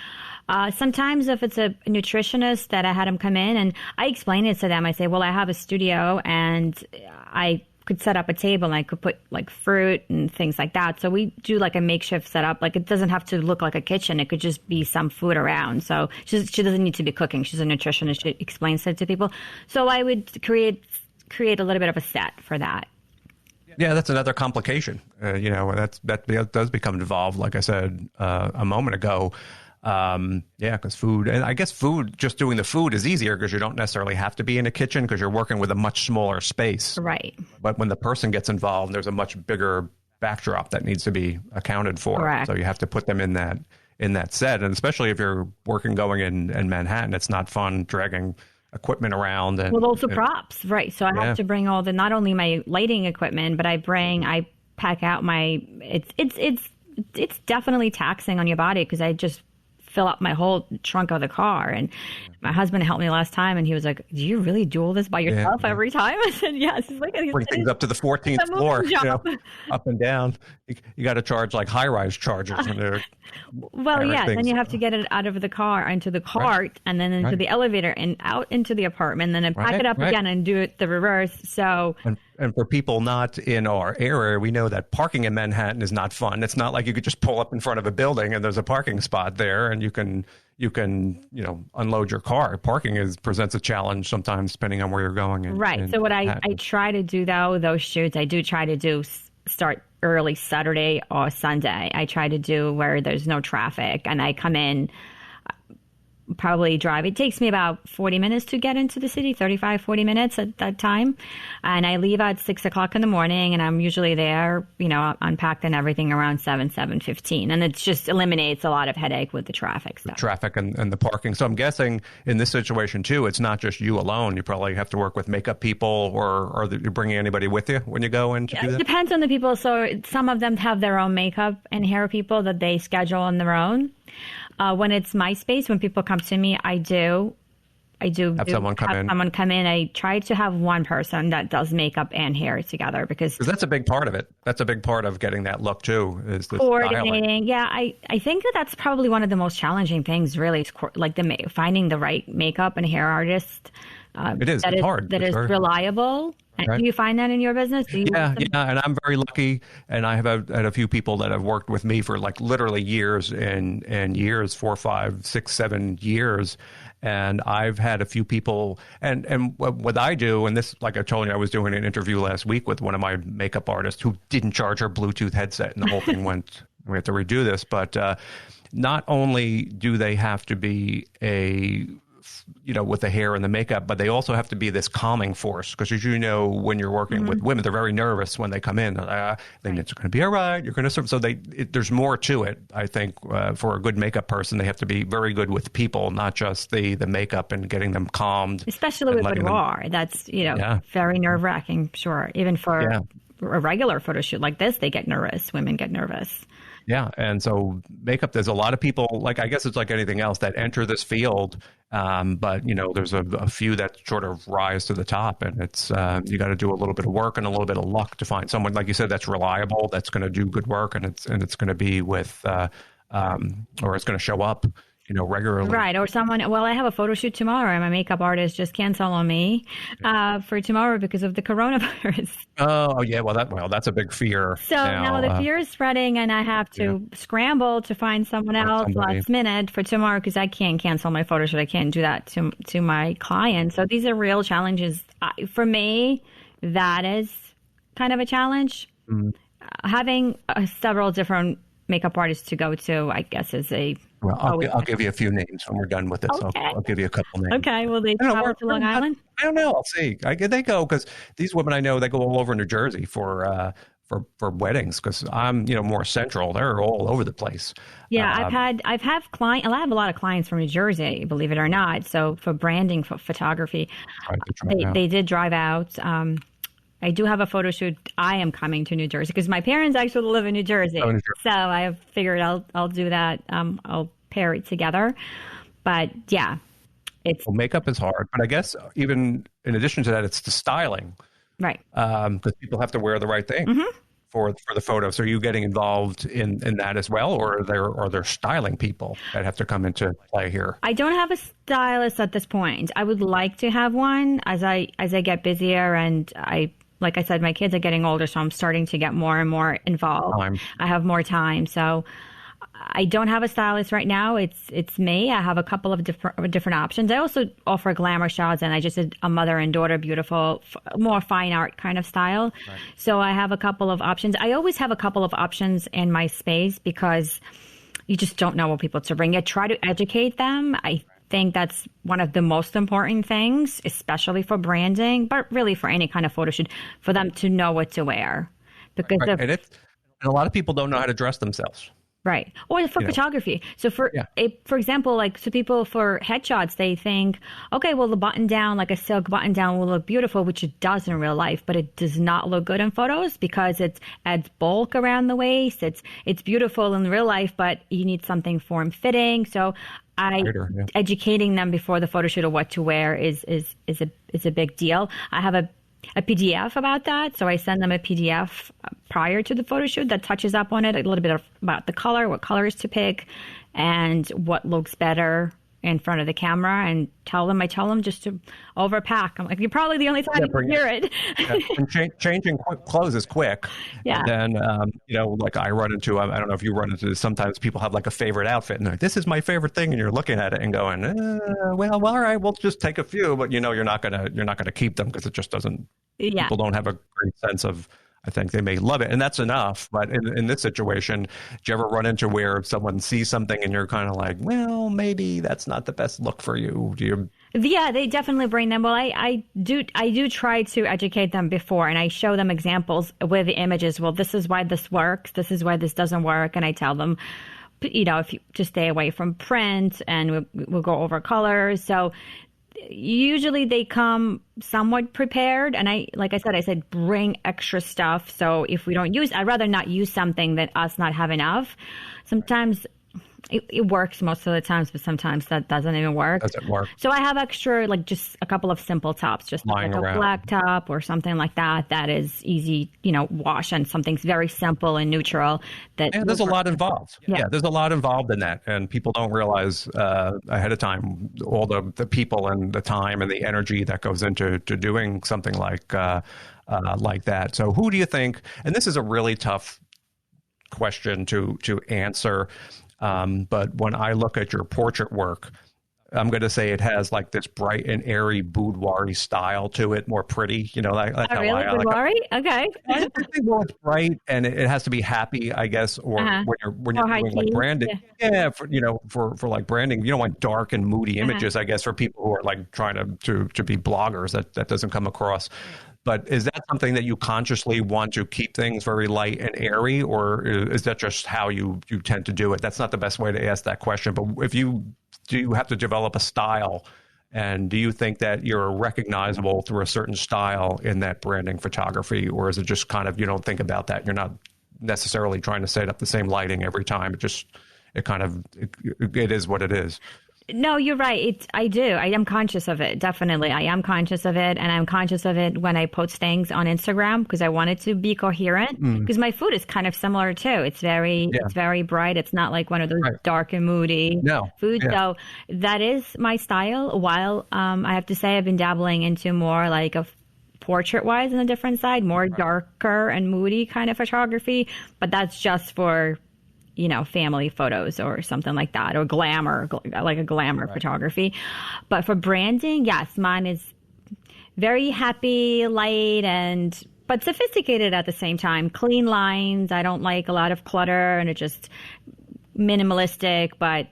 [SPEAKER 1] Sometimes if it's a nutritionist that I had them come in, and I explain it to them, I say, well, I have a studio, and I could set up a table, and I could put like fruit and things like that. So we do like a makeshift setup. Like, it doesn't have to look like a kitchen. It could just be some food around. So she doesn't need to be cooking. She's a nutritionist. She explains it to people. So I would create a little bit of a set for that.
[SPEAKER 4] Yeah, that's another complication. That does become involved. Like I said a moment ago. Because food, and I guess just doing the food is easier because you don't necessarily have to be in a kitchen, because you're working with a much smaller space.
[SPEAKER 1] Right.
[SPEAKER 4] But when the person gets involved, there's a much bigger backdrop that needs to be accounted for.
[SPEAKER 1] Correct.
[SPEAKER 4] So you have to put them in that set. And especially if you're going in Manhattan, it's not fun dragging equipment around. And
[SPEAKER 1] also props, right. So I have to bring all not only my lighting equipment, but I pack out it's definitely taxing on your body, because I just fill up my whole trunk of the car. And my husband helped me last time, and he was like, "Do you really do all this by yourself every time?" I said, "Yes." He's like,
[SPEAKER 4] "Bring things up to the 14th floor, up and down. You got to charge like high-rise charges when they're."
[SPEAKER 1] Well, yes, and you have to get it out of the car into the cart, and then into the elevator, and out into the apartment, and then pack it up again and do it the reverse. So.
[SPEAKER 4] And for people not in our area, we know that parking in Manhattan is not fun. It's not like you could just pull up in front of a building and there's a parking spot there and you can unload your car. Parking presents a challenge sometimes depending on where you're going.
[SPEAKER 1] So what I try to do though, those shoots, I do try to do start early Saturday or Sunday. I try to do where there's no traffic, and I come in. Probably drive. It takes me about 40 minutes to get into the city, 35, 40 minutes at that time. And I leave at 6 o'clock in the morning, and I'm usually there, unpacked and everything around 7:15. And it just eliminates a lot of headache with the traffic stuff.
[SPEAKER 4] The traffic and the parking. So I'm guessing in this situation too, it's not just you alone. You probably have to work with makeup people, or are you bringing anybody with you when you go in to do that?
[SPEAKER 1] It depends on the people. So some of them have their own makeup and hair people that they schedule on their own. When it's my space, when people come to me, I do have someone come in. I try to have one person that does makeup and hair together because
[SPEAKER 4] that's a big part of it. That's a big part of getting that look too. Is the
[SPEAKER 1] coordinating.
[SPEAKER 4] Styling.
[SPEAKER 1] Yeah, I think that's probably one of the most challenging things. Really, is like finding the right makeup and hair artist.
[SPEAKER 4] It's hard.
[SPEAKER 1] That is reliable. Right. Do you find that in your business?
[SPEAKER 4] Yeah, and I'm very lucky, and I have had a few people that have worked with me for like literally years and years, 4, 5, 6, 7 years, and I've had a few people, and what I do, and this, like I told you, I was doing an interview last week with one of my makeup artists who didn't charge her Bluetooth headset, and the whole thing went, we have to redo this, but not only do they have to be with the hair and the makeup, but they also have to be this calming force. Because as you know, when you're working with women, they're very nervous when they come in. They think it's going to be all right. You're going to serve. So there's more to it. I think for a good makeup person, they have to be very good with people, not just the makeup and getting them calmed.
[SPEAKER 1] Especially with boudoir. That's, very nerve wracking. Sure. Even for a regular photo shoot like this, they get nervous. Women get nervous.
[SPEAKER 4] Yeah. And so makeup, there's a lot of people, like, I guess it's like anything else that enter this field. But, there's a few that sort of rise to the top, and it's, you got to do a little bit of work and a little bit of luck to find someone, like you said, that's reliable, that's going to do good work, and it's going to be with, or it's going to show up, regularly. Right.
[SPEAKER 1] Or someone, I have a photo shoot tomorrow and my makeup artist just canceled on me for tomorrow because of the coronavirus.
[SPEAKER 4] Oh, yeah. Well, that's a big fear.
[SPEAKER 1] So now the fear is spreading, and I have to scramble to find someone else last minute for tomorrow because I can't cancel my photo shoot. I can't do that to my client. So these are real challenges. For me, that is kind of a challenge. Mm-hmm. Having several different makeup artists to go to, I guess, is a...
[SPEAKER 4] Well, I'll give you a few names when we're done with this. Okay. I'll give you a couple names.
[SPEAKER 1] Okay. Will they travel to Long Island?
[SPEAKER 4] I don't know. I'll see. They go because these women I know, they go all over New Jersey for weddings because I'm more central. They're all over the place.
[SPEAKER 1] Yeah, I've have clients. I have a lot of clients from New Jersey, believe it or not. So for branding, for photography, they did drive out. I do have a photo shoot. I am coming to New Jersey because my parents actually live in New Jersey. So I figured I'll do that. I'll pair it together. But yeah,
[SPEAKER 4] makeup is hard. But I guess even in addition to that, it's the styling.
[SPEAKER 1] Right.
[SPEAKER 4] Because people have to wear the right thing for the photo. So are you getting involved in that as well? Or are there styling people that have to come into play here?
[SPEAKER 1] I don't have a stylist at this point. I would like to have one as I get busier, and like I said, my kids are getting older, so I'm starting to get more and more involved. I have more time. So I don't have a stylist right now. It's me. I have a couple of different options. I also offer glamour shots, and I just did a mother and daughter beautiful, more fine art kind of style. Right. So I have a couple of options. I always have a couple of options in my space because you just don't know what people to bring. I try to educate them. I think that's one of the most important things, especially for branding, but really for any kind of photo shoot, for them to know what to wear. Because
[SPEAKER 4] and a lot of people don't know how to dress themselves.
[SPEAKER 1] Right. Or for photography. So for example, like, so people for headshots, they think, okay, well, the button down, like a silk button down will look beautiful, which it does in real life, but it does not look good in photos because it adds bulk around the waist. It's beautiful in real life, but you need something form fitting. So educating them before the photo shoot of what to wear is a big deal. I have a PDF about that. So I send them a PDF prior to the photo shoot that touches up on it a little bit about the color, what colors to pick, and what looks better in front of the camera, and I tell them just to overpack. I'm like, you're probably the only time you can hear it.
[SPEAKER 4] And changing clothes is quick.
[SPEAKER 1] Yeah.
[SPEAKER 4] And then, like I run into, I don't know if you run into this, sometimes people have like a favorite outfit and they're like, this is my favorite thing. And you're looking at it and going, well, all right, we'll just take a few, but you're not going to keep them because it just doesn't, people don't have a great sense of, I think they may love it, and that's enough. But in this situation, do you ever run into where someone sees something and you're kind of like, well, maybe that's not the best look for you? Do you?
[SPEAKER 1] Yeah, they definitely bring them. Well, I do try to educate them before, and I show them examples with the images. Well, this is why this works. This is why this doesn't work, and I tell them, if you just stay away from print, and we'll go over colors. So usually they come somewhat prepared, and like I said, bring extra stuff. So if we don't I'd rather not use something than us not have enough. Sometimes it works most of the times, but sometimes that doesn't even work.
[SPEAKER 4] Doesn't work.
[SPEAKER 1] So I have extra, like just a couple of simple tops, just
[SPEAKER 4] lying
[SPEAKER 1] like
[SPEAKER 4] around.
[SPEAKER 1] A black top or something like that. That is easy, wash, and something's very simple and neutral.
[SPEAKER 4] There's a lot involved. Yeah, there's a lot involved in that, and people don't realize ahead of time all the people and the time and the energy that goes into doing something like that. So who do you think? And this is a really tough question to answer. But when I look at your portrait work, I'm going to say it has like this bright and airy boudoir style to it, more pretty, like how
[SPEAKER 1] really? Boudoir? Okay.
[SPEAKER 4] I think, well, it's bright and it has to be happy, I guess, or when you're doing like branding. Yeah, for like branding, you don't want dark and moody images, I guess, for people who are like trying to be bloggers. That doesn't come across. But is that something that you consciously want to keep things very light and airy, or is that just how you tend to do it? That's not the best way to ask that question. But do you have to develop a style, and do you think that you're recognizable through a certain style in that branding photography, or is it just kind of, you don't think about that? You're not necessarily trying to set up the same lighting every time. It is what it is.
[SPEAKER 1] No, you're right. I do. I am conscious of it. Definitely. I am conscious of it. And I'm conscious of it when I post things on Instagram, because I want it to be coherent. Because my food is kind of similar too. It's very bright. It's not like one of those dark and moody foods. Yeah. So that is my style. While I have to say I've been dabbling into more like a portrait-wise on the different side, more darker and moody kind of photography. But that's just for family photos or something like that, or glamour, like a glamour photography. But for branding, yes, mine is very happy, light, but sophisticated at the same time. Clean lines. I don't like a lot of clutter, and it's just minimalistic, but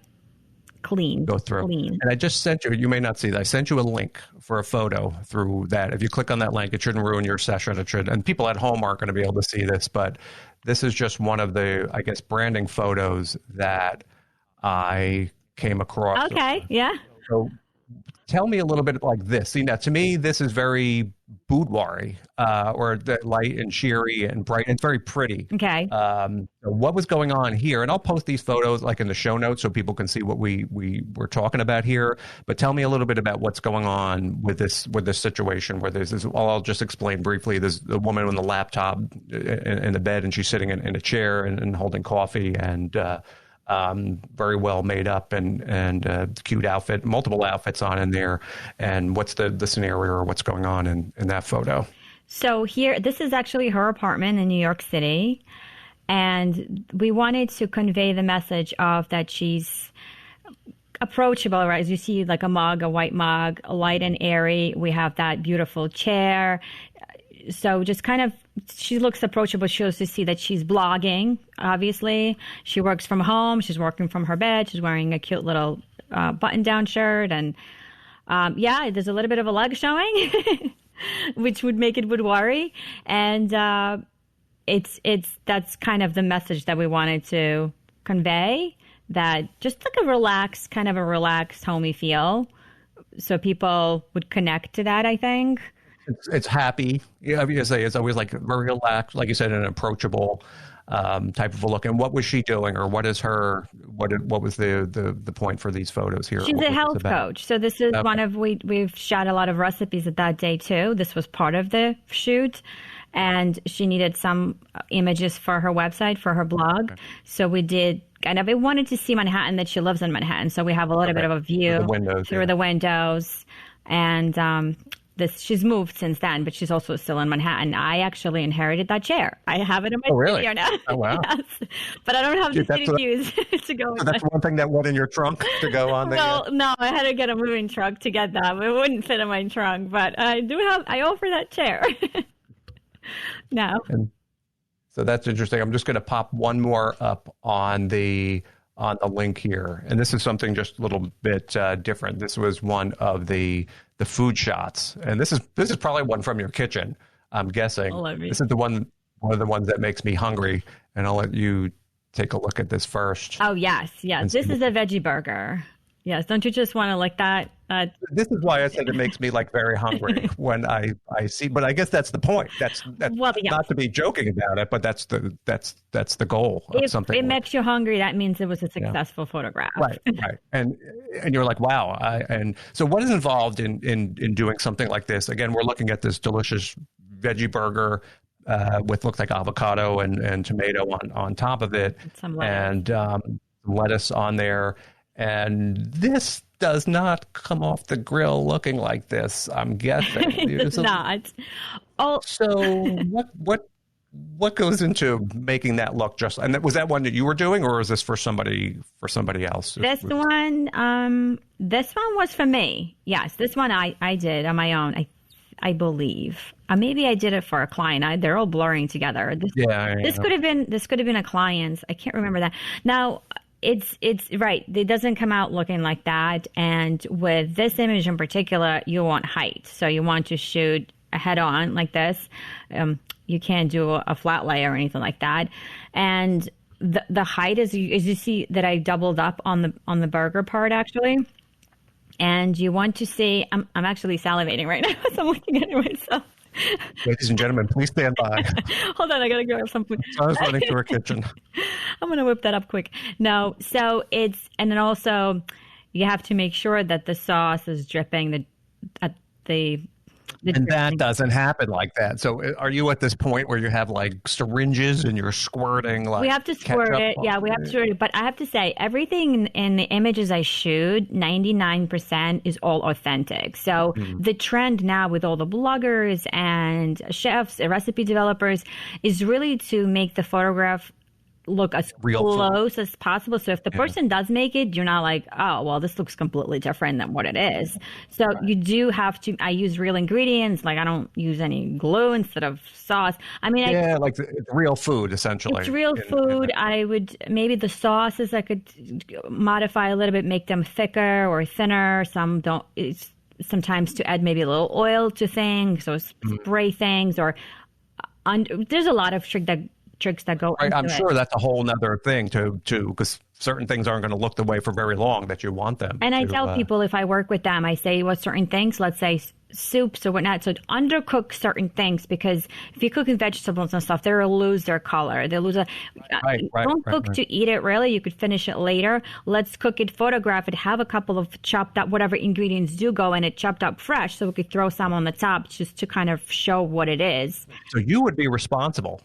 [SPEAKER 1] clean.
[SPEAKER 4] Go through.
[SPEAKER 1] Clean.
[SPEAKER 4] And I just sent you may not see that. I sent you a link for a photo through that. If you click on that link, it shouldn't ruin your session. And people at home aren't going to be able to see this, but this is just one of the, I guess, branding photos that I came across.
[SPEAKER 1] Okay, yeah.
[SPEAKER 4] So tell me a little bit like this. See, now to me, this is very boudoir-y, or the light and cheery and bright. It's very pretty.
[SPEAKER 1] Okay.
[SPEAKER 4] So what was going on here? And I'll post these photos like in the show notes so people can see what we were talking about here. But tell me a little bit about what's going on with this situation where there's this. I'll just explain briefly. There's a woman with a laptop in the bed, and she's sitting in a chair and holding coffee, and very well made up and cute outfit, multiple outfits on in there. And what's the scenario or what's going on in that photo?
[SPEAKER 1] So this is actually her apartment in New York City. And we wanted to convey the message of that she's approachable, right? As you see, like a white mug, light and airy. We have that beautiful chair. So just kind of, she looks approachable. She shows to see that she's blogging, obviously. She works from home. She's working from her bed. She's wearing a cute little button-down shirt. And there's a little bit of a leg showing, which would make it boudoir-y. And that's kind of the message that we wanted to convey that just like kind of a relaxed, homey feel. So people would connect to that, I think.
[SPEAKER 4] It's happy. Yeah, obviously, it's always like very relaxed, like you said, an approachable type of a look. And what was she doing, or what is her? What was the point for these photos here?
[SPEAKER 1] She's a health coach. So this is one of we've shot a lot of recipes at that day too. This was part of the shoot, and she needed some images for her website, for her blog. Okay. So we did. And I wanted to see Manhattan, that she lives in Manhattan. So we have a little bit of a view through the windows. And she's moved since then, but she's also still in Manhattan. I actually inherited that chair. I have it in my studio now.
[SPEAKER 4] Oh, wow.
[SPEAKER 1] Yes. But I don't have the city views to go with.
[SPEAKER 4] So that's one thing that went in your trunk to go on there?
[SPEAKER 1] Well, no, I had to get a moving truck to get that. It wouldn't fit in my trunk. But I offer that chair now.
[SPEAKER 4] So that's interesting. I'm just going to pop one more up on the link here, and this is something just a little bit different. This was one of the food shots, and this is probably one from your kitchen, I'm guessing. This is one of the ones that makes me hungry, and I'll let you take a look at this first.
[SPEAKER 1] Oh yes. This is a veggie burger. Yes, don't you just want to like that?
[SPEAKER 4] This is why I said it makes me like very hungry when I see. But I guess that's the point. That's not to be joking about it, but that's the goal of something.
[SPEAKER 1] It makes you hungry. That means it was a successful photograph.
[SPEAKER 4] Right. And you're like, wow. And so, what is involved in doing something like this? Again, we're looking at this delicious veggie burger with looks like avocado and tomato on top of it,
[SPEAKER 1] some lettuce.
[SPEAKER 4] And lettuce on there. And this does not come off the grill looking like this, I'm guessing.
[SPEAKER 1] It's not. Oh,
[SPEAKER 4] so what goes into making that look just? And was that one that you were doing, or was this for somebody else?
[SPEAKER 1] This one was for me. Yes, this one I did on my own. I believe. Maybe I did it for a client. They're all blurring together. This could have been a client's. I can't remember that now. It's right. It doesn't come out looking like that. And with this image in particular, you want height. So you want to shoot head on like this. You can't do a flat lay or anything like that. And the height is you see that I doubled up on the burger part actually. And you want to see, I'm actually salivating right now as I'm looking at it myself.
[SPEAKER 4] Ladies and gentlemen, please stand by.
[SPEAKER 1] Hold on, I gotta go some food.
[SPEAKER 4] I was running to her kitchen.
[SPEAKER 1] I'm gonna whip that up quick. No, so and then also you have to make sure that the sauce is dripping
[SPEAKER 4] and that doesn't happen like that. So are you at this point where you have like syringes and you're squirting like
[SPEAKER 1] we have to squirt it. Yeah, we have to squirt it. But I have to say, everything in the images I shoot, 99% is all authentic. So the trend now with all the bloggers and chefs, recipe developers, is really to make the photograph look as close as possible. So if the person does make it, you're not like, oh, well, this looks completely different than what it is. So you do have to, I use real ingredients. Like I don't use any glue instead of sauce. I mean,
[SPEAKER 4] like it's real food, essentially.
[SPEAKER 1] It's real food. I would, maybe the sauces I could modify a little bit, make them thicker or thinner. Some don't, it's sometimes to add maybe a little oil to things or spray things or there's a lot of tricks that go into
[SPEAKER 4] I'm sure that's a whole nother thing to because certain things aren't going to look the way for very long that you want them.
[SPEAKER 1] And I tell people, if I work with them, I say what certain things, let's say soups or whatnot, so undercook certain things, because if you cook with vegetables and stuff, they'll lose their color. They'll lose don't cook to eat it, really. You could finish it later. Let's cook it, photograph it, have a couple of chopped up, whatever ingredients do go in it, chopped up fresh, so we could throw some on the top just to kind of show what it is.
[SPEAKER 4] So you would be responsible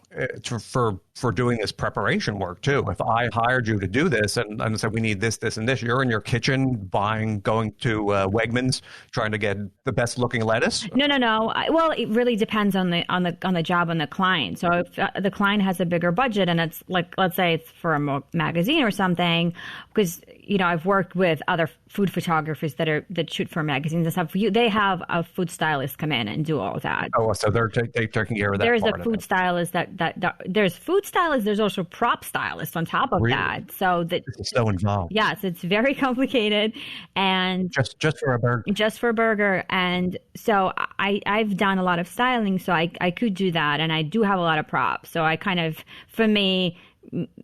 [SPEAKER 4] for doing this preparation work too. If I hired you to do this and said we need this, this, and this, you're in your kitchen going to Wegmans, trying to get the best looking lettuce.
[SPEAKER 1] No. Well, it really depends on the job and the client. So if the client has a bigger budget and it's like, let's say it's for a magazine or something, because I've worked with other food photographers that shoot for magazines and stuff. They have a food stylist come in and do all of that.
[SPEAKER 4] Oh, so they're taking care of that.
[SPEAKER 1] There's a food stylist that there's food stylists. There's also prop stylists on top of that. So this
[SPEAKER 4] is so involved.
[SPEAKER 1] Yes, it's very complicated, and
[SPEAKER 4] just for a burger.
[SPEAKER 1] Just for a burger, and so I've done a lot of styling, so I could do that, and I do have a lot of props. So I kind of, for me,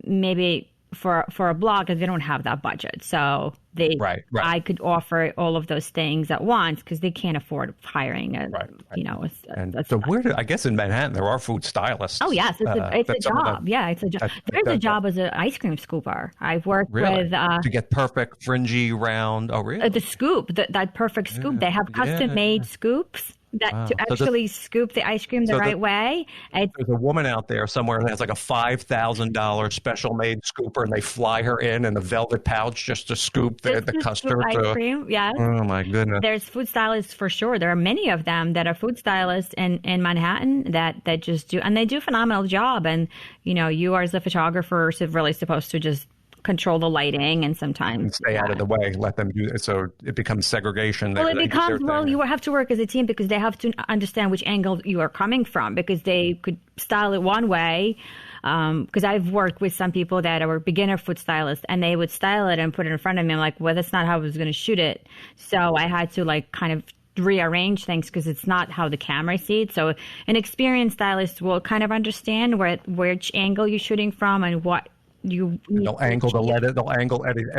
[SPEAKER 1] maybe for a blog, because they don't have that budget. So
[SPEAKER 4] Right.
[SPEAKER 1] I could offer all of those things at once because they can't afford hiring
[SPEAKER 4] I guess in Manhattan there are food stylists.
[SPEAKER 1] Oh yes, it's a job. Yeah, it's a job. There's a job as an ice cream scooper. I've worked with
[SPEAKER 4] to get perfect fringy round. Oh really?
[SPEAKER 1] The scoop, that perfect scoop. They have custom made scoops to actually scoop the ice cream the right way.
[SPEAKER 4] There's a woman out there somewhere that has like a $5,000 special made scooper, and they fly her in a velvet pouch just to scoop the custard.
[SPEAKER 1] Ice cream, yeah.
[SPEAKER 4] Oh my goodness.
[SPEAKER 1] There's food stylists for sure. There are many of them that are food stylists in Manhattan that just do, and they do a phenomenal job. And you as a photographer are really supposed to just control the lighting and sometimes
[SPEAKER 4] stay out of the way, let them do it, so it becomes segregation.
[SPEAKER 1] Well, you have to work as a team because they have to understand which angle you are coming from, because they could style it one way. Because I've worked with some people that are beginner food stylists, and they would style it and put it in front of me. I'm like, well, that's not how I was going to shoot it. So I had to kind of rearrange things because it's not how the camera sees it. So an experienced stylist will kind of understand which angle you're shooting from and what they'll angle
[SPEAKER 4] everything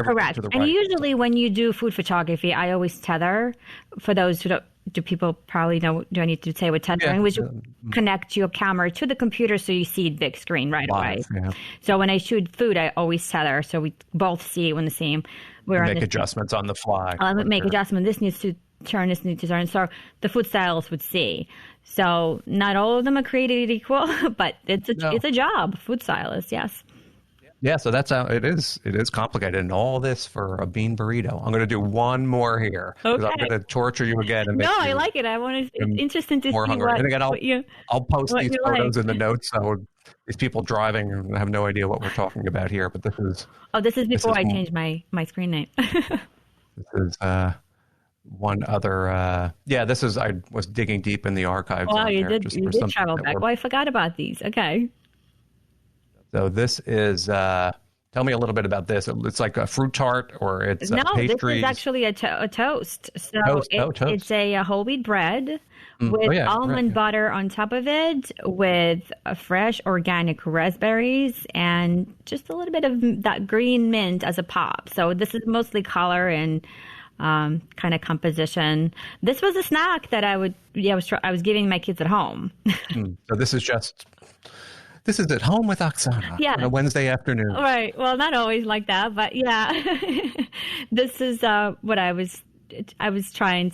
[SPEAKER 1] correct
[SPEAKER 4] to the
[SPEAKER 1] and
[SPEAKER 4] right.
[SPEAKER 1] Usually when you do food photography, I always tether. For those who don't, do people probably know, do I need to say what tethering, which you connect your camera to the computer so you see the big screen right away. Yeah. So when I shoot food, I always tether so we both see it when the same.
[SPEAKER 4] Make adjustments on the fly.
[SPEAKER 1] Make adjustment. This needs to turn, this needs to turn. So the food stylists would see. So not all of them are created equal, but it's a job. Food stylist, yes.
[SPEAKER 4] Yeah, so that's how it is. It is complicated, and all this for a bean burrito. I'm going to do one more here because I'm going to torture you again. And
[SPEAKER 1] I like it. It's interesting to see
[SPEAKER 4] hungry. And again, I'll post these photos in the notes, so these people driving have no idea what we're talking about here. But
[SPEAKER 1] this is before I change my screen name.
[SPEAKER 4] This is one other. This is. I was digging deep in the archives.
[SPEAKER 1] Wow, you did travel back. Well, I forgot about these. Okay.
[SPEAKER 4] So this is, tell me a little bit about this. It's like a fruit tart, or it's pastries?
[SPEAKER 1] This is actually a toast. So toast. It's a whole wheat bread with almond butter on top of it, with fresh organic raspberries and just a little bit of that green mint as a pop. So this is mostly color and kind of composition. This was a snack that I was giving my kids at home.
[SPEAKER 4] So this is at home with Oksana on a Wednesday afternoon.
[SPEAKER 1] Right. Well, not always like that, but yeah. This is what I was playing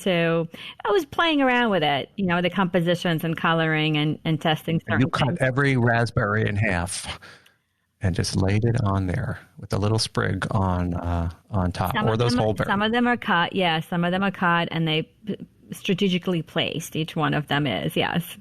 [SPEAKER 1] around with it, the compositions and coloring and testing certain
[SPEAKER 4] things. You cut every raspberry in half and just laid it on there with a little sprig on top, or those whole berries.
[SPEAKER 1] Some of them are cut, some of them are cut, and they strategically placed. Each one of them is, yes.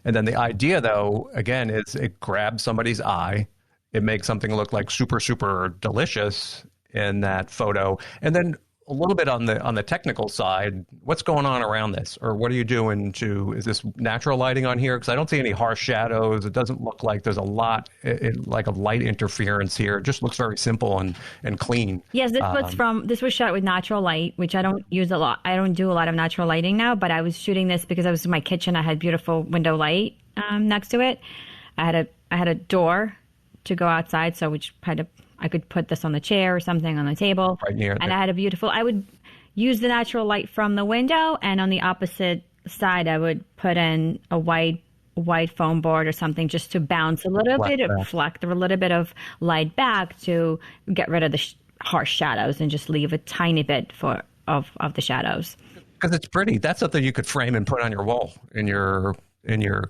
[SPEAKER 4] And then the idea, though, again, is it grabs somebody's eye. It makes something look like super, super delicious in that photo. And then a little bit on the technical side, what's going on around this? Or what are you doing is this natural lighting on here? Because I don't see any harsh shadows. It doesn't look like there's a lot of light interference here. It just looks very simple and clean.
[SPEAKER 1] Yes, this was shot with natural light, which I don't use a lot. I don't do a lot of natural lighting now, but I was shooting this because I was in my kitchen. I had beautiful window light next to it. I had a door to go outside, so I could put this on the chair or something on the table.
[SPEAKER 4] Right near
[SPEAKER 1] and I would use the natural light from the window, and on the opposite side, I would put in a white foam board or something just to bounce a little bit, reflect a little bit of light back to get rid of the harsh shadows and just leave a tiny bit of the shadows.
[SPEAKER 4] Because it's pretty. That's something you could frame and put on your wall in your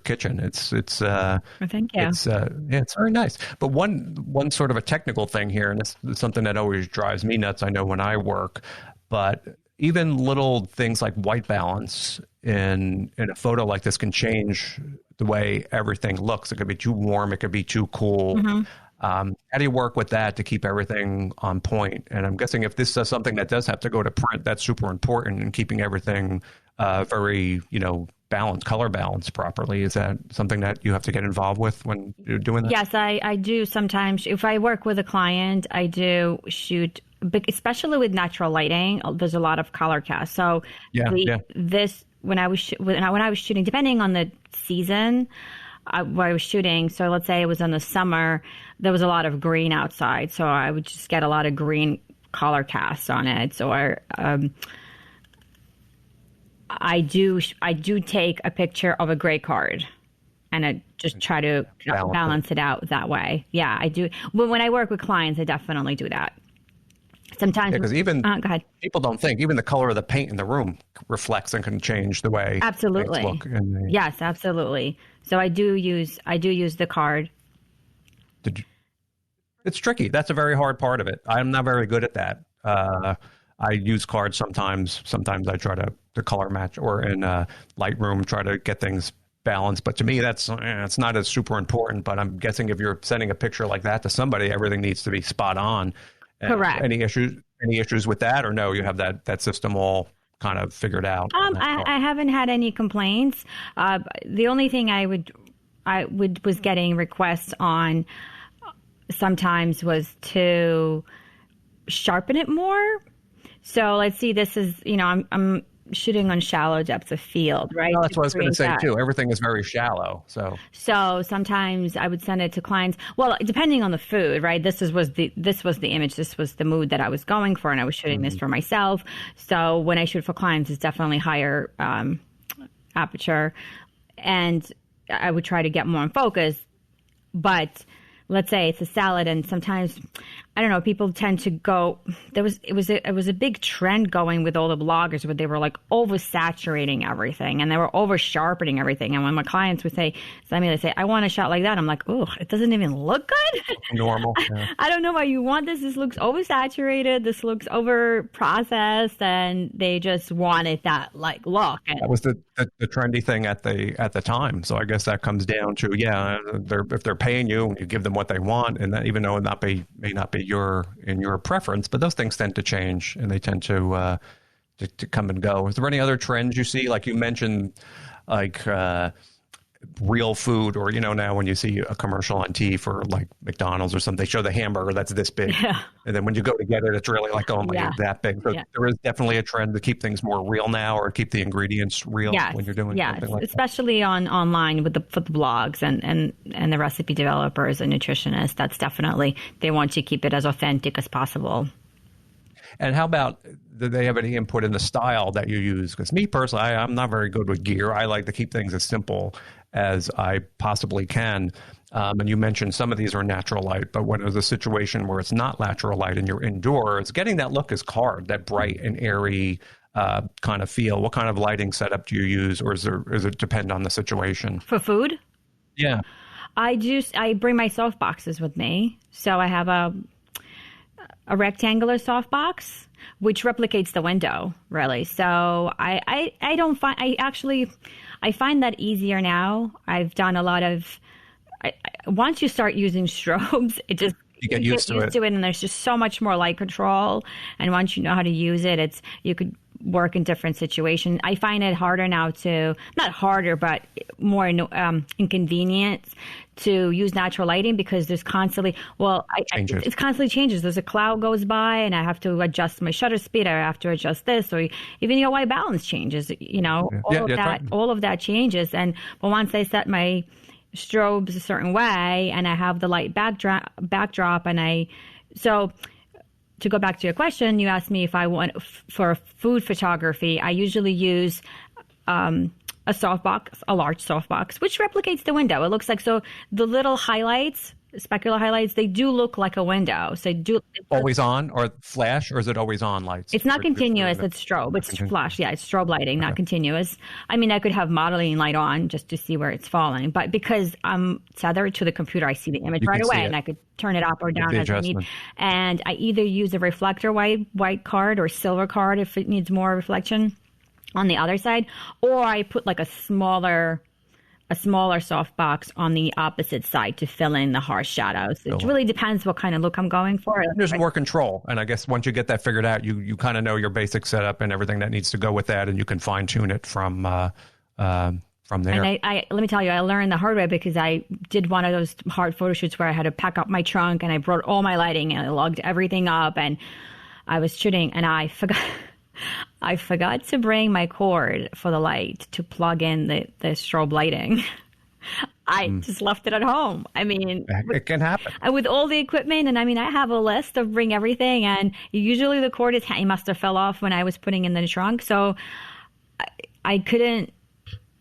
[SPEAKER 4] kitchen. It's
[SPEAKER 1] well, thank you.
[SPEAKER 4] It's very nice. But one sort of a technical thing here, and this is something that always drives me nuts, I know when I work, but even little things like white balance in a photo like this can change the way everything looks. It could be too warm, it could be too cool. Mm-hmm. How do you work with that to keep everything on point? And I'm guessing if this is something that does have to go to print, that's super important in keeping everything very, balanced, color balanced properly. Is that something that you have to get involved with when you're doing that?
[SPEAKER 1] Yes, I do sometimes. If I work with a client, I do shoot, especially with natural lighting. There's a lot of color cast. So when I was shooting, depending on the season, where I was shooting. So let's say it was in the summer, there was a lot of green outside. So I would just get a lot of green color casts on it. Or I do take a picture of a gray card. And I just try to balance it out that way. Yeah, I do. But when I work with clients, I definitely do that. Sometimes,
[SPEAKER 4] because even
[SPEAKER 1] go ahead.
[SPEAKER 4] People don't think even the color of the paint in the room reflects and can change the way
[SPEAKER 1] absolutely
[SPEAKER 4] things look.
[SPEAKER 1] Yes, absolutely. So I do use the card.
[SPEAKER 4] It's tricky. That's a very hard part of it. I'm not very good at that. I use cards sometimes. Sometimes I try to color match, or in Lightroom try to get things balanced. But to me, it's not as super important. But I'm guessing if you're sending a picture like that to somebody, everything needs to be spot on.
[SPEAKER 1] Correct.
[SPEAKER 4] Any issues with that, or no? You have that system all kind of figured out.
[SPEAKER 1] I haven't had any complaints. The only thing I was getting requests on sometimes was to sharpen it more. So let's see. This is I'm shooting on shallow depths of field, right?
[SPEAKER 4] Well, that's what I was going to say too. Everything is very shallow. So
[SPEAKER 1] sometimes I would send it to clients. Well, depending on the food, right? This was the image. This was the mood that I was going for, and I was shooting this for myself. So when I shoot for clients, it's definitely higher aperture, and I would try to get more in focus. But let's say it's a salad, and sometimes, I don't know, people tend to go, it was a big trend going with all the bloggers where they were like oversaturating everything and they were over sharpening everything. And when my clients would say, they say, I want a shot like that. I'm like, oh, it doesn't even look good.
[SPEAKER 4] Normal. Yeah.
[SPEAKER 1] I don't know why you want this. This looks oversaturated. This looks over processed, and they just wanted that like look.
[SPEAKER 4] That was the trendy thing at the time. So I guess that comes down to, if they're paying you, you give them what they want, and that, even though it may not be in your preference, but those things tend to change and they tend to come and go. Is there any other trends you see? Like you mentioned, like real food, or now when you see a commercial on TV for like McDonald's or something, they show the hamburger that's this big, and then when you go to get it, it's really like that big. So there is definitely a trend to keep things more real now, or keep the ingredients real when you're doing something like
[SPEAKER 1] especially online for the blogs and the recipe developers and nutritionists. That's definitely, they want to keep it as authentic as possible.
[SPEAKER 4] And how about, do they have any input in the style that you use? Because me personally, I'm not very good with gear. I like to keep things as simple as I possibly can. And you mentioned some of these are natural light, but when there's a situation where it's not natural light and you're indoors, getting that look is hard, that bright and airy kind of feel. What kind of lighting setup do you use, or does it depend on the situation?
[SPEAKER 1] For food?
[SPEAKER 4] Yeah.
[SPEAKER 1] I bring my soft boxes with me. So I have a rectangular softbox, which replicates the window, really. So I find that easier now. I've done a lot of, once you start using strobes, it just,
[SPEAKER 4] you get used to it,
[SPEAKER 1] and there's just so much more light control. And once you know how to use it, you could work in different situations. I find it harder now not harder, but more inconvenient to use natural lighting, because there's constantly, it constantly changes. There's a cloud goes by and I have to adjust my shutter speed. I have to adjust this, or even your white balance changes, all of that changes. But once I set my strobes a certain way and I have the light backdrop, to go back to your question, you asked me if I want for food photography. I usually use a softbox, a large softbox, which replicates the window. It looks like, so the little highlights, specular highlights, they do look like a window. So
[SPEAKER 4] always on or flash, or is it always on lights?
[SPEAKER 1] It's not continuous. It's strobe. It's flash. Yeah, it's strobe lighting, not continuous. I mean, I could have modeling light on just to see where it's falling, but because I'm tethered to the computer, I see the image right away, and I could turn it up or down as I need. And I either use a reflector white card or silver card if it needs more reflection on the other side, or I put like a smaller softbox on the opposite side to fill in the harsh shadows. It really depends what kind of look I'm going for.
[SPEAKER 4] There's more control, and I guess once you get that figured out, you kind of know your basic setup and everything that needs to go with that, and you can fine tune it from there.
[SPEAKER 1] And let me tell you, I learned the hard way, because I did one of those hard photo shoots where I had to pack up my trunk and I brought all my lighting and I logged everything up, and I was shooting and I forgot to bring my cord for the light to plug in the strobe lighting. I just left it at home. I mean,
[SPEAKER 4] it can happen.
[SPEAKER 1] With all the equipment, and I mean, I have a list of bring everything, and usually the cord it must have fell off when I was putting in the trunk, so I couldn't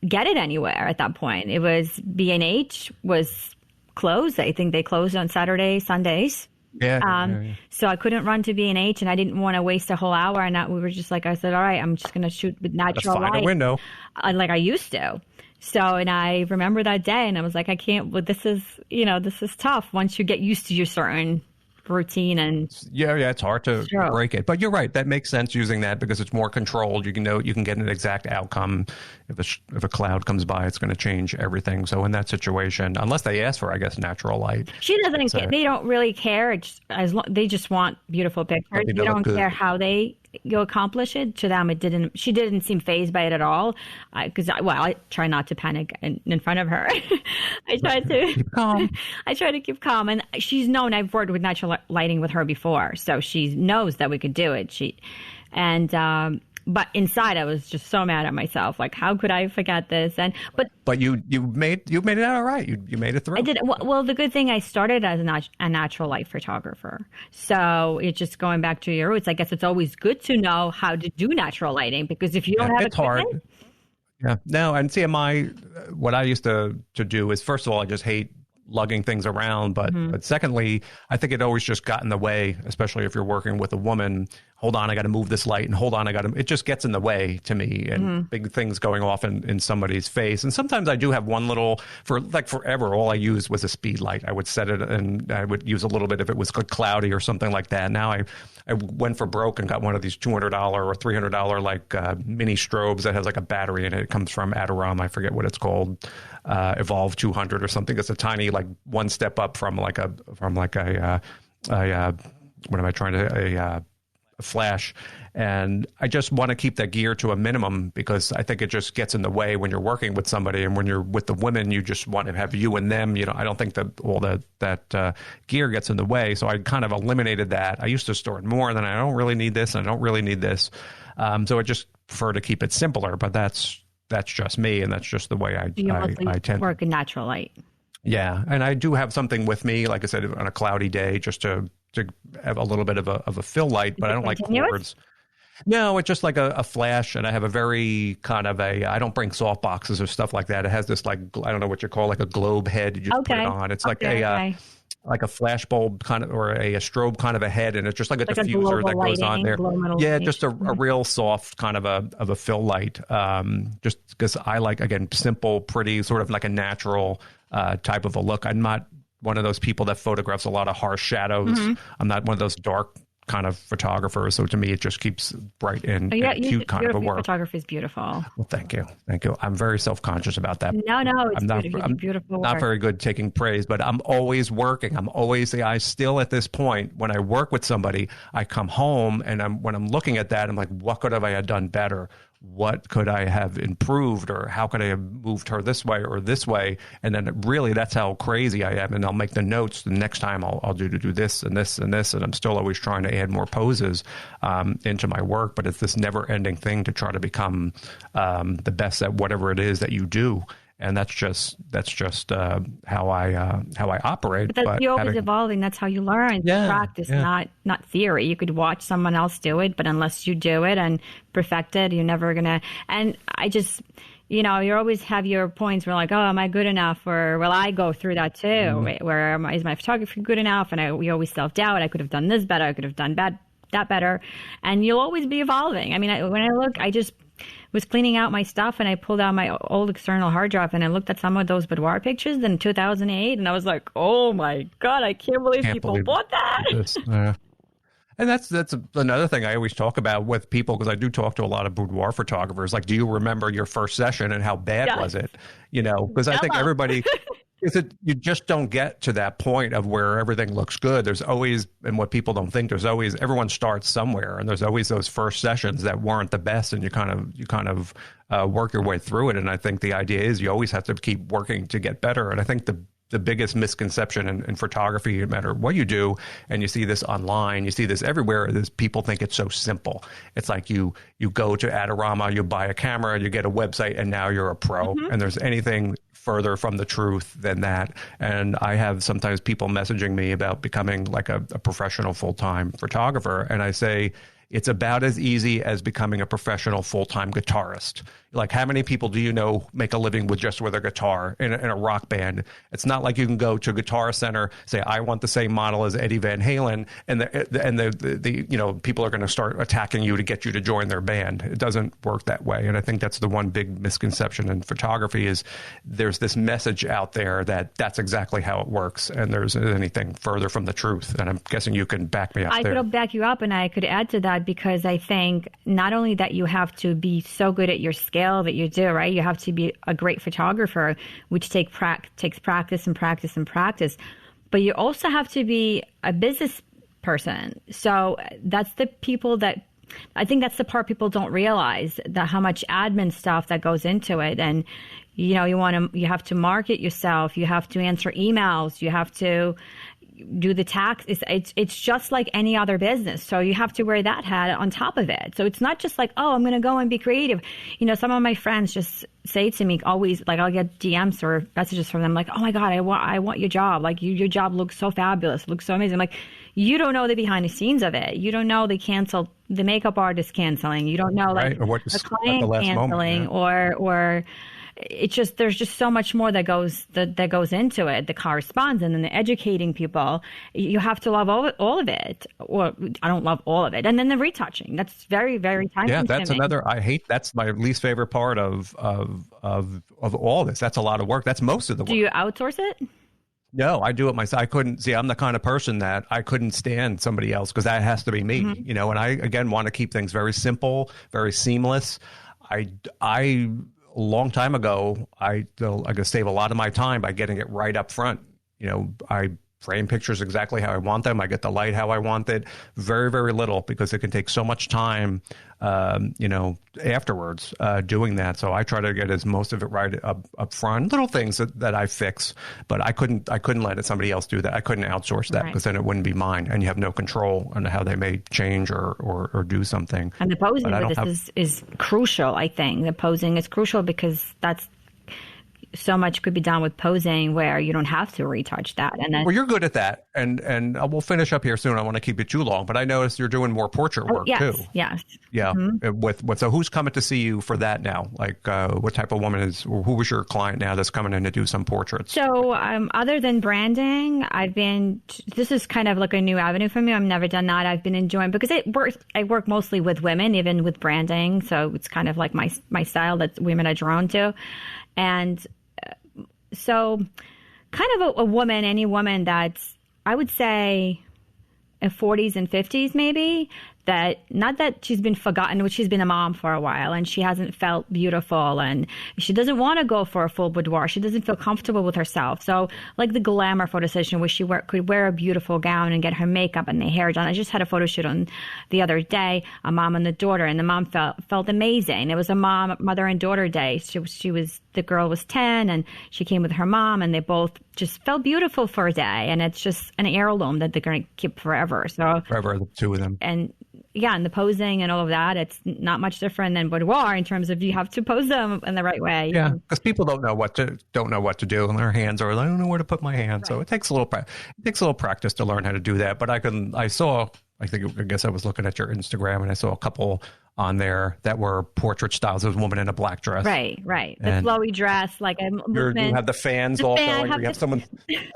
[SPEAKER 1] get it anywhere at that point. It was B&H was closed. I think they closed on Saturday, Sundays.
[SPEAKER 4] Yeah.
[SPEAKER 1] So I couldn't run to B&H, and I didn't want to waste a whole hour. And we were just like, I said, all right, I'm just going to shoot with natural light.
[SPEAKER 4] Find a window.
[SPEAKER 1] Like I used to. So, and I remember that day, and I was like, I can't, well, this is tough once you get used to your certain routine. And
[SPEAKER 4] yeah, it's hard to break it. But you're right. That makes sense using that because it's more controlled. You can get an exact outcome. If a cloud comes by, it's going to change everything. So in that situation, unless they ask for, I guess, natural light.
[SPEAKER 1] She doesn't care. They don't really care. They just want beautiful pictures. They don't care how you accomplish it. To them, she didn't seem fazed by it at all. Because I try not to panic in front of her. I try to keep calm. I try to keep calm, and she's known I've worked with natural lighting with her before, so she knows that we could do it. But inside, I was just so mad at myself. Like, how could I forget this? But
[SPEAKER 4] you made it out all right. You made it through.
[SPEAKER 1] I did. Well, the good thing, I started as a natural light photographer. So it's just going back to your roots. I guess it's always good to know how to do natural lighting, because if you don't have
[SPEAKER 4] it's hard. Yeah. No, and CMI, what I used to do is, first of all, I just hate lugging things around. But secondly, I think it always just got in the way, especially if you're working with a woman. Hold on, I got to move this light, and hold on, it just gets in the way to me, and big things going off in somebody's face. And sometimes I do have one little, forever, all I used was a speed light. I would set it, and I would use a little bit if it was cloudy or something like that. Now I went for broke and got one of these $200 or $300 mini strobes that has like a battery in it. It comes from Adorama. I forget what it's called. Evolve 200 or something. It's a tiny, one step up from a flash. And I just want to keep that gear to a minimum, because I think it just gets in the way when you're working with somebody, and when you're with the women, you just want to have you and them. I don't think that all that gear gets in the way. So I kind of eliminated that. I used to store it more, and then I don't really need this, and I don't really need this. So I just prefer to keep it simpler, but that's just me, and that's just the way I tend to
[SPEAKER 1] work in natural light.
[SPEAKER 4] Yeah, and I do have something with me, like I said, on a cloudy day, just to have a little bit of a fill light, but I don't like cords. No, it's just like a flash, and I have a very kind of I don't bring soft boxes or stuff like that. It has this I don't know what you call, like a globe head. You just put it on. It's like a flash bulb kind of, or a strobe kind of a head, and it's just like a diffuser that goes on there. Yeah, just a real soft kind of a fill light. Just because I like, again, simple, pretty, sort of like a natural type of a look. I'm not one of those people that photographs a lot of harsh shadows. I'm not one of those dark kind of photographers. So to me, it just keeps bright and cute kind of a work.
[SPEAKER 1] Photography is beautiful.
[SPEAKER 4] Well, thank you. I'm very self-conscious about that.
[SPEAKER 1] No, it's beautiful.
[SPEAKER 4] Not very good taking praise, but I'm always working. I still, at this point, when I work with somebody, I come home, and when I'm looking at that, I'm like, what could I have done better? What could I have improved, or how could I have moved her this way or this way? And then really, that's how crazy I am. And I'll make the notes the next time I'll do this and this and this. And I'm still always trying to add more poses into my work. But it's this never ending thing to try to become the best at whatever it is that you do. And that's just how I operate.
[SPEAKER 1] But you're always evolving. That's how you learn. Practice, not theory. You could watch someone else do it, but unless you do it and perfect it, you're never gonna. And I just, you always have your points where, like, oh, am I good enough? Or, well, I go through that too. Where is my photography good enough? And we always self-doubt. I could have done this better. I could have done that better. And you'll always be evolving. I mean, when I look, I just was cleaning out my stuff, and I pulled out my old external hard drive, and I looked at some of those boudoir pictures in 2008, and I was like, oh my God, I can't believe people bought that.
[SPEAKER 4] And that's another thing I always talk about with people, because I do talk to a lot of boudoir photographers. Like, do you remember your first session, and how bad was it? Because I think everybody... you just don't get to that point of where everything looks good. There's always, and what people don't think, everyone starts somewhere, and there's always those first sessions that weren't the best, and you kind of work your way through it. And I think the idea is you always have to keep working to get better. And I think the the biggest misconception in photography, no matter what you do, and you see this online, you see this everywhere, is people think it's so simple. It's like you go to Adorama, you buy a camera, you get a website, and now you're a pro. And there's anything further from the truth than that. And I have sometimes people messaging me about becoming like a professional full-time photographer. And I say, it's about as easy as becoming a professional full-time guitarist. Like, how many people do you know make a living with a guitar in a rock band? It's not like you can go to a Guitar Center, say, I want the same model as Eddie Van Halen, and the people are going to start attacking you to get you to join their band. It doesn't work that way. And I think that's the one big misconception in photography is there's this message out there that that's exactly how it works, and there's anything further from the truth. And I'm guessing you can back me up there.
[SPEAKER 1] I could back you up, and I could add to that, because I think not only that you have to be so good at your skill that you do, right? You have to be a great photographer, which takes practice and practice and practice. But you also have to be a business person. So that's the people that I think that's the part people don't realize, that how much admin stuff that goes into it. And you have to market yourself, you have to answer emails, you have to do the tax. It's just like any other business. So you have to wear that hat on top of it. So it's not just like, oh, I'm going to go and be creative. Some of my friends just say to me always, like, I'll get DMs or messages from them like, oh my God, I want your job. Like your job looks so fabulous, looks so amazing. Like, you don't know the behind the scenes of it. You don't know the makeup artist canceling. You don't know like
[SPEAKER 4] or
[SPEAKER 1] the client canceling or it's just, there's just so much more that goes into it. The correspondence and the educating people. You have to love all of it. Or I don't love all of it. And then the retouching. That's very, very time consuming.
[SPEAKER 4] That's another. That's my least favorite part of all this. That's a lot of work. That's most of the work.
[SPEAKER 1] Do you outsource it?
[SPEAKER 4] No, I do it myself. I'm the kind of person that I couldn't stand somebody else, because that has to be me. And I again want to keep things very simple, very seamless. I a long time ago, I could save a lot of my time by getting it right up front. I frame pictures exactly how I want them. I get the light how I want it. Very, very little, because it can take so much time, afterwards doing that. So I try to get most of it right up front. Little things that I fix, but I couldn't let somebody else do that. I couldn't outsource that, because then it wouldn't be mine, and you have no control on how they may change or do something.
[SPEAKER 1] And the posing for this is crucial. I think the posing is crucial, because that's so much could be done with posing where you don't have to retouch that. And then,
[SPEAKER 4] well, you're good at that, and we'll finish up here soon. I want to keep it too long, but I noticed you're doing more portrait work too.
[SPEAKER 1] Yes.
[SPEAKER 4] Yeah. So who's coming to see you for that now? Like, what type of woman who was your client now that's coming in to do some portraits?
[SPEAKER 1] So, other than branding, this is kind of like a new avenue for me. I've never done that. I've been enjoying, because I work mostly with women, even with branding. So it's kind of like my style that women are drawn to. And so kind of any woman that's, I would say, in 40s and 50s maybe, that not that she's been forgotten, but she's been a mom for a while and she hasn't felt beautiful and she doesn't want to go for a full boudoir. She doesn't feel comfortable with herself. So like the glamour photo session where she could wear a beautiful gown and get her makeup and the hair done. I just had a photo shoot on the other day, a mom and the daughter, and the mom felt amazing. It was a mother and daughter day. The girl was 10 and she came with her mom and they both just felt beautiful for a day. And it's just an heirloom that they're going to keep forever. So
[SPEAKER 4] forever, the two of them.
[SPEAKER 1] And yeah, and the posing and all of that, it's not much different than boudoir in terms of you have to pose them in the right way.
[SPEAKER 4] Yeah, because people don't know what to do, and their hands are, I don't know where to put my hands. Right. So it takes a little practice to learn how to do that. But I guess I was looking at your Instagram and I saw a couple on there that were portrait styles. There was a woman in a black dress.
[SPEAKER 1] Right. The flowy dress, like a movement.
[SPEAKER 4] You have the fans all going. You have someone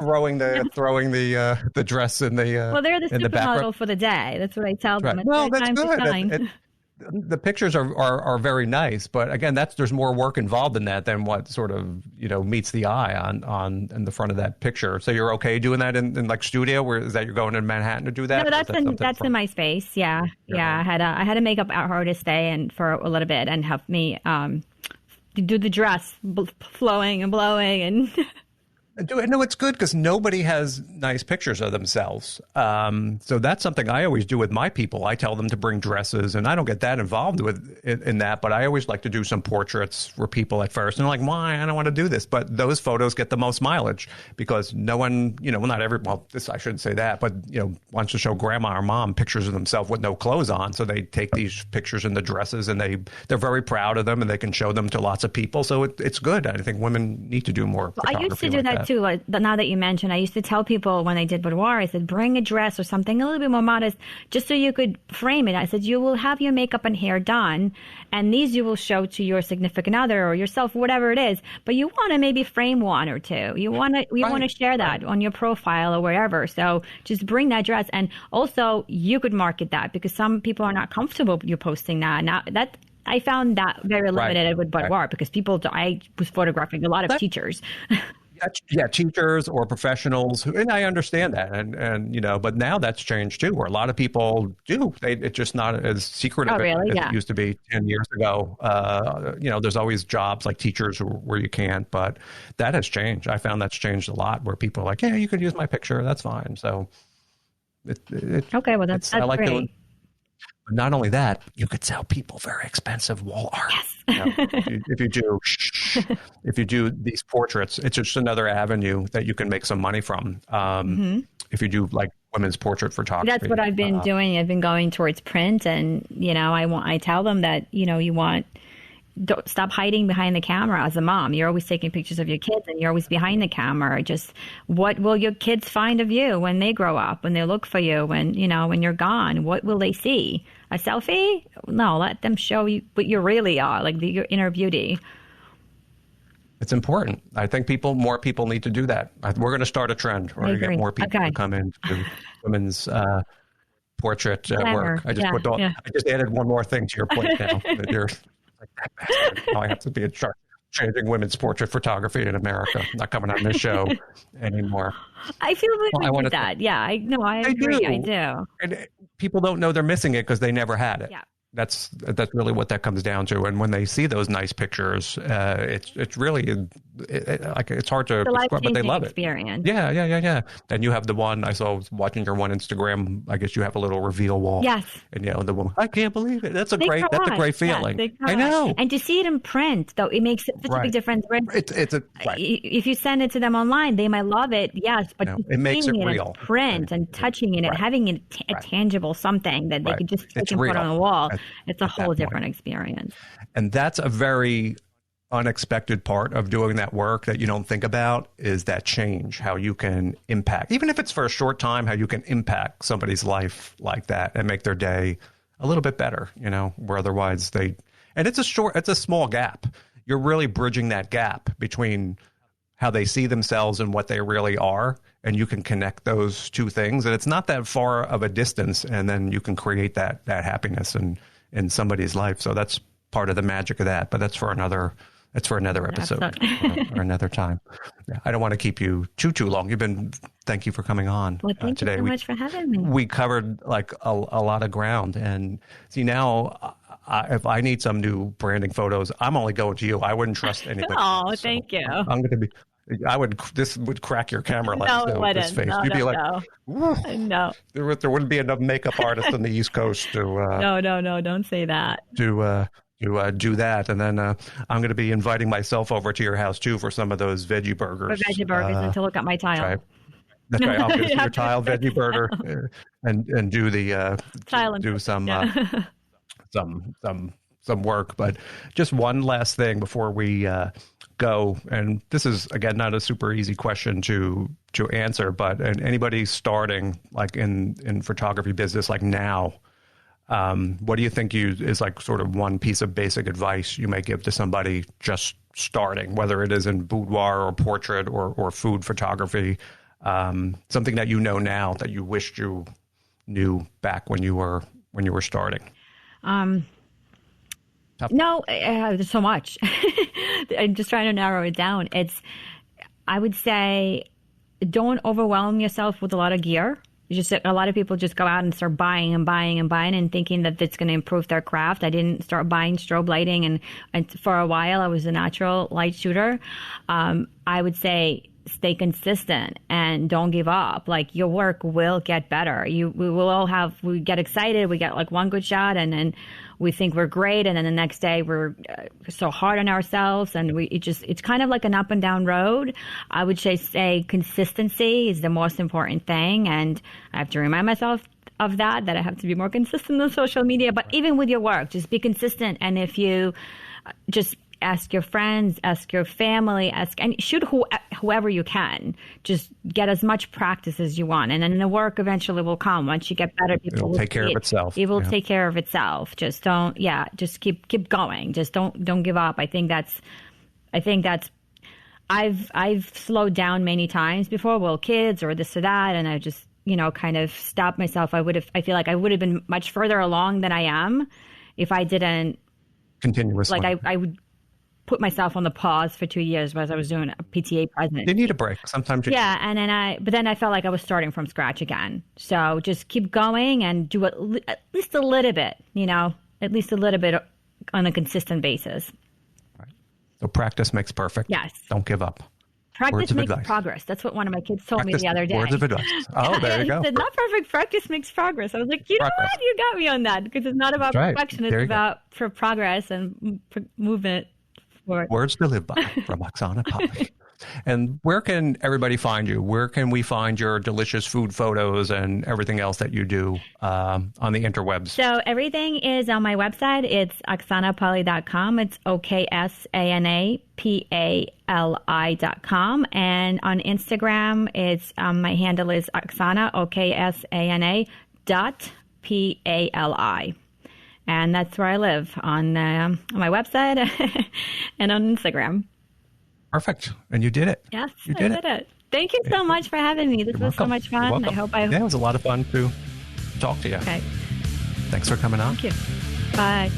[SPEAKER 4] throwing the dress in the
[SPEAKER 1] well, they're the supermodel for the day. That's what I tell them.
[SPEAKER 4] Right. Well, that's good. The pictures are very nice, but again, there's more work involved in that than what sort of meets the eye on in the front of that picture. So you're okay doing that in like studio? Where is that you're going in Manhattan to do that?
[SPEAKER 1] No, that's in my space. Yeah. I had a makeup artist stay and for a little bit and help me do the dress flowing and blowing and.
[SPEAKER 4] No, it's good because nobody has nice pictures of themselves. So that's something I always do with my people. I tell them to bring dresses, and I don't get that involved in that. But I always like to do some portraits for people at first, and they're like, "Why? I don't want to do this." But those photos get the most mileage because no one, well, not every. Well, this I shouldn't say that, but wants to show grandma or mom pictures of themselves with no clothes on. So they take these pictures in the dresses, and they're very proud of them, and they can show them to lots of people. So it's good. I think women need to do more.
[SPEAKER 1] Well, I used to do that too. Now that you mentioned, I used to tell people when I did boudoir, I said, bring a dress or something a little bit more modest, just so you could frame it. I said, you will have your makeup and hair done, and these you will show to your significant other or yourself, whatever it is. But you want to maybe frame one or two. You want to share that on your profile or wherever. So just bring that dress, and also you could market that because some people are not comfortable you posting that. Now that. I found that very limited with boudoir because I was photographing a lot of teachers.
[SPEAKER 4] Yeah, teachers or professionals, and I understand that, and but now that's changed too, where a lot of people do. It's just not as secretive as it used to be 10 years ago. There's always jobs like teachers where you can't, but that has changed. I found that's changed a lot, where people are like, yeah, you could use my picture, that's fine. So,
[SPEAKER 1] okay, well that's I like great.
[SPEAKER 4] But not only that, you could sell people very expensive wall art.
[SPEAKER 1] Yes.
[SPEAKER 4] If you do these portraits, it's just another avenue that you can make some money from. If you do like women's portrait photography,
[SPEAKER 1] that's what I've been doing. I've been going towards print, and I tell them that don't stop hiding behind the camera as a mom. You're always taking pictures of your kids and you're always behind the camera. Just what will your kids find of you when they grow up, when they look for you, when you're gone? What will they see? A selfie? No, let them show you what you really are, like your inner beauty.
[SPEAKER 4] It's important. I think more people need to do that. We're going to start a trend. We're going to get more people to come into women's portrait work. I just added one more thing to your plate now. You're like that bastard. Now I have to be in charge changing women's portrait photography in America. I'm not coming on this show anymore.
[SPEAKER 1] I feel like that. I agree. I do.
[SPEAKER 4] And people don't know they're missing it because they never had it.
[SPEAKER 1] Yeah.
[SPEAKER 4] That's really what that comes down to. And when they see those nice pictures, it's really it's hard to describe, but they love
[SPEAKER 1] experience.
[SPEAKER 4] It. Yeah. And you have the one I saw watching your one Instagram. I guess you have a little reveal wall.
[SPEAKER 1] Yes.
[SPEAKER 4] And the woman, I can't believe it. That's a great feeling.
[SPEAKER 1] Yes,
[SPEAKER 4] I know.
[SPEAKER 1] And to see it in print, though, it makes such a big difference. If you send it to them online, they might love it. Yes, but
[SPEAKER 4] it makes it real.
[SPEAKER 1] In print and touching it and having it a tangible something that they could just take and put on the wall. It's a whole different experience.
[SPEAKER 4] And that's a very unexpected part of doing that work that you don't think about, is that change, how you can impact, even if it's for a short time, how you can impact somebody's life like that and make their day a little bit better, where otherwise and it's a small gap. You're really bridging that gap between how they see themselves and what they really are. And you can connect those two things, and it's not that far of a distance. And then you can create that happiness in somebody's life. So that's part of the magic of that. But that's for another episode or another time. Yeah, I don't want to keep you too long. Thank you for coming on.
[SPEAKER 1] Well, thank
[SPEAKER 4] today.
[SPEAKER 1] you so much for having me.
[SPEAKER 4] We covered like a lot of ground, and see now. If I need some new branding photos, I'm only going to you. I wouldn't trust anybody.
[SPEAKER 1] Oh, thank you.
[SPEAKER 4] I'm going to be. This would crack your camera lens.
[SPEAKER 1] No, it wouldn't.
[SPEAKER 4] Face. You'd be like,
[SPEAKER 1] no.
[SPEAKER 4] There wouldn't be enough makeup artists on the East Coast to.
[SPEAKER 1] No, don't say that.
[SPEAKER 4] To do that, and then I'm going to be inviting myself over to your house too for some of those veggie burgers.
[SPEAKER 1] For veggie burgers, and to look at my tile.
[SPEAKER 4] That's right. I'll do your tile veggie burger, and do the
[SPEAKER 1] tile
[SPEAKER 4] do some. Some work, but just one last thing before we go, and this is again not a super easy question to answer, but anybody starting like in photography business like now, what do you think is like sort of one piece of basic advice you may give to somebody just starting, whether it is in boudoir or portrait or food photography, something that now that you wished you knew back when you were starting?
[SPEAKER 1] No, there's so much. I'm just trying to narrow it down. I would say, don't overwhelm yourself with a lot of gear. A lot of people just go out and start buying and thinking that it's going to improve their craft. I didn't start buying strobe lighting, and for a while I was a natural light shooter. I would say stay consistent and don't give up. Like, your work will get better. We get excited. We get like one good shot, and then we think we're great. And then the next day we're so hard on ourselves, and it's kind of like an up and down road. I would say consistency is the most important thing. And I have to remind myself of that I have to be more consistent on social media. But even with your work, just be consistent. And if you just ask your friends, ask your family, and shoot whoever you can. Just get as much practice as you want, and then the work eventually will come. Once you get better, people will
[SPEAKER 4] take care of itself.
[SPEAKER 1] It will take care of itself. Just don't. Yeah, just keep going. Just don't give up. I think that's. I've slowed down many times before. Well, kids or this or that, and I just kind of stopped myself. I feel like I would have been much further along than I am if I didn't
[SPEAKER 4] continuously.
[SPEAKER 1] Like I would put myself on the pause for 2 years as I was doing a PTA president.
[SPEAKER 4] You need a break sometimes.
[SPEAKER 1] But then I felt like I was starting from scratch again. So just keep going and do at least a little bit, at least a little bit on a consistent basis.
[SPEAKER 4] Right. So practice makes perfect.
[SPEAKER 1] Yes.
[SPEAKER 4] Don't give up.
[SPEAKER 1] Practice makes progress. That's what one of my kids told me the other day.
[SPEAKER 4] Words of advice. Oh, there you go.
[SPEAKER 1] He said, not perfect, practice makes progress. I was like, know what? You got me on that, because it's not about perfection. It's about for progress and movement.
[SPEAKER 4] Words to live by from Oksana Pali. And where can everybody find you? Where can we find your delicious food photos and everything else that you do on the interwebs?
[SPEAKER 1] So everything is on my website. It's oksanapali.com. It's OKSANAPALI.com. And on Instagram, it's my handle is Oksana, OKSANA.PALI. And that's where I live, on my website and on Instagram.
[SPEAKER 4] Perfect. And you did it.
[SPEAKER 1] Yes, I did it. Thank you so much for having me. This was so much fun.
[SPEAKER 4] It was a lot of fun to talk to you.
[SPEAKER 1] Okay.
[SPEAKER 4] Thanks for coming on.
[SPEAKER 1] Thank you. Bye.